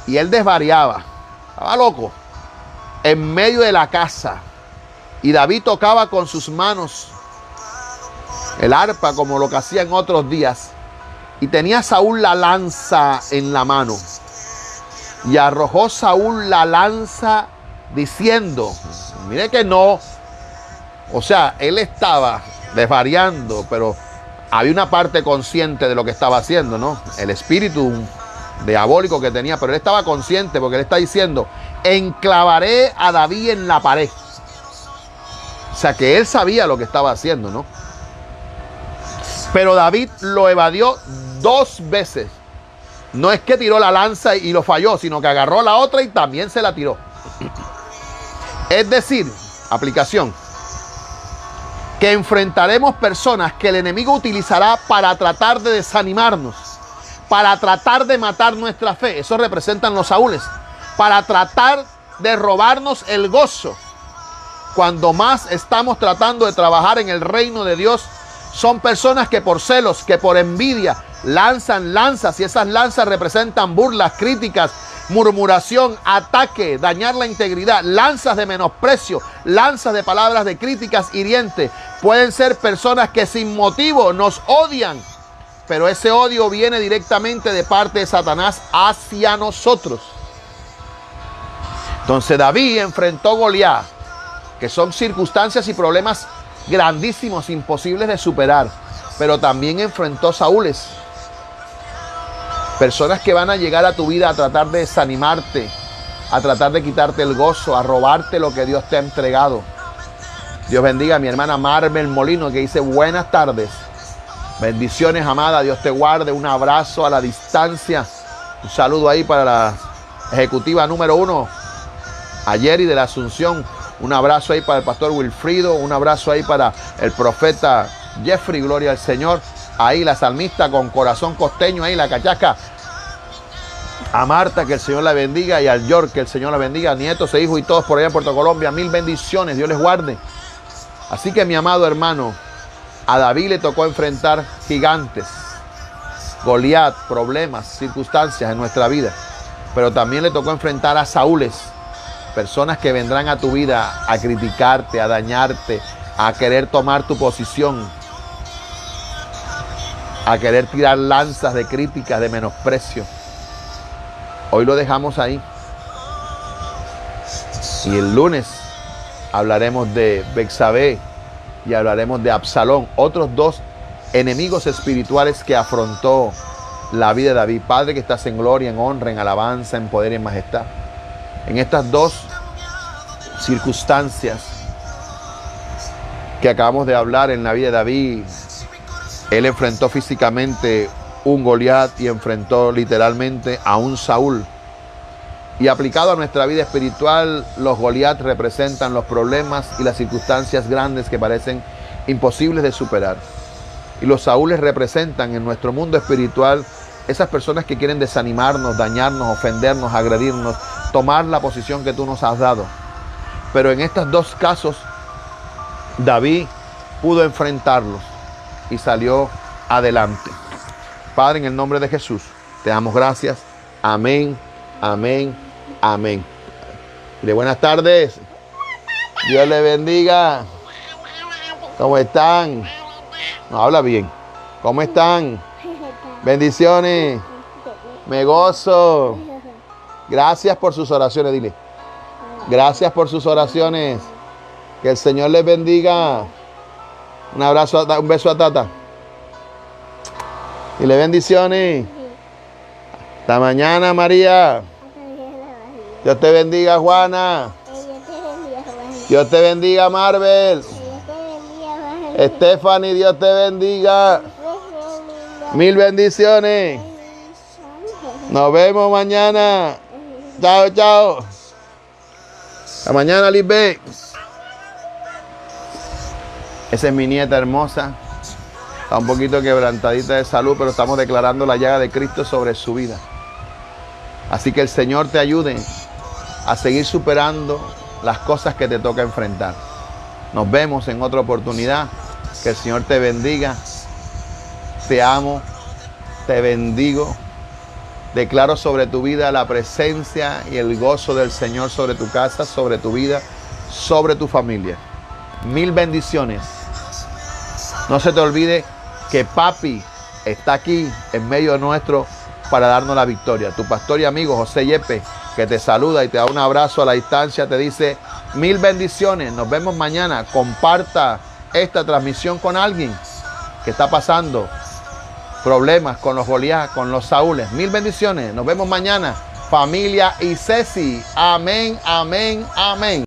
y él desvariaba, estaba loco, en medio de la casa. Y David tocaba con sus manos el arpa como lo que hacía en otros días. Y tenía Saúl la lanza en la mano. Y arrojó Saúl la lanza diciendo, mire que no, o sea, él estaba desvariando, pero había una parte consciente de lo que estaba haciendo, ¿no? El espíritu diabólico que tenía, pero él estaba consciente porque él está diciendo, enclavaré a David en la pared. O sea, que él sabía lo que estaba haciendo, ¿no? Pero David lo evadió 2 veces. No es que tiró la lanza y lo falló, sino que agarró la otra y también se la tiró. Es decir, aplicación, que enfrentaremos personas que el enemigo utilizará para tratar de desanimarnos, para tratar de matar nuestra fe. Eso representan los Saúles, para tratar de robarnos el gozo. Cuando más estamos tratando de trabajar en el reino de Dios, son personas que por celos, que por envidia, lanzan lanzas y esas lanzas representan burlas, críticas, murmuración, ataque, dañar la integridad, lanzas de menosprecio, lanzas de palabras de críticas hirientes. Pueden ser personas que sin motivo nos odian, pero ese odio viene directamente de parte de Satanás hacia nosotros. Entonces David enfrentó a Goliat, que son circunstancias y problemas grandísimos, imposibles de superar, pero también enfrentó Saúles, personas que van a llegar a tu vida a tratar de desanimarte, a tratar de quitarte el gozo, a robarte lo que Dios te ha entregado. Dios bendiga a mi hermana Marvel Molino, que dice buenas tardes. Bendiciones, amada. Dios te guarde. Un abrazo a la distancia. Un saludo ahí para la ejecutiva número 1, Ayeri de la Asunción. Un abrazo ahí para el pastor Wilfrido. Un abrazo ahí para el profeta Jeffrey. Gloria al Señor. Ahí la salmista con corazón costeño. Ahí la cachaca. A Marta, que el Señor la bendiga. Y al York, que el Señor la bendiga. Nietos e hijos y todos por allá en Puerto Colombia. Mil bendiciones. Dios les guarde. Así que, mi amado hermano, a David le tocó enfrentar gigantes, Goliat, problemas, circunstancias en nuestra vida. Pero también le tocó enfrentar a Saúles, personas que vendrán a tu vida a criticarte, a dañarte, a querer tomar tu posición, a querer tirar lanzas de críticas, de menosprecio. Hoy lo dejamos ahí. Y el lunes hablaremos de Betsabé y hablaremos de Absalón, otros dos enemigos espirituales que afrontó la vida de David. Padre, que estás en gloria, en honra, en alabanza, en poder y en majestad. En estas dos circunstancias que acabamos de hablar en la vida de David, él enfrentó físicamente un Goliat y enfrentó literalmente a un Saúl. Y aplicado a nuestra vida espiritual, los Goliat representan los problemas y las circunstancias grandes que parecen imposibles de superar. Y los Saúles representan en nuestro mundo espiritual esas personas que quieren desanimarnos, dañarnos, ofendernos, agredirnos, tomar la posición que tú nos has dado. Pero en estos dos casos, David pudo enfrentarlos y salió adelante. Padre, en el nombre de Jesús, te damos gracias. Amén, amén, amén. Dile buenas tardes. Dios le bendiga. ¿Cómo están? No, habla bien. ¿Cómo están? Bendiciones. Me gozo. Gracias por sus oraciones, dile. Gracias por sus oraciones. Que el Señor les bendiga. Un abrazo, un beso a Tata. Dile bendiciones. Hasta mañana, María. Dios te bendiga, Juana. Dios te bendiga, Marvel. Stephanie, Dios te bendiga. Mil bendiciones. Nos vemos mañana. Chao, chao. Hasta mañana, Lisbeth. Esa es mi nieta hermosa. Está un poquito quebrantadita de salud, pero estamos declarando la llaga de Cristo sobre su vida. Así que el Señor te ayude a seguir superando las cosas que te toca enfrentar. Nos vemos en otra oportunidad. Que el Señor te bendiga. Te amo. Te bendigo. Declaro sobre tu vida la presencia y el gozo del Señor sobre tu casa, sobre tu vida, sobre tu familia. Mil bendiciones. No se te olvide que Papi está aquí en medio nuestro para darnos la victoria. Tu pastor y amigo José Yepes, que te saluda y te da un abrazo a la distancia, te dice mil bendiciones. Nos vemos mañana. Comparta esta transmisión con alguien que está pasando problemas con los Goliat, con los Saúles. Mil bendiciones. Nos vemos mañana. Familia y Ceci. Amén, amén, amén.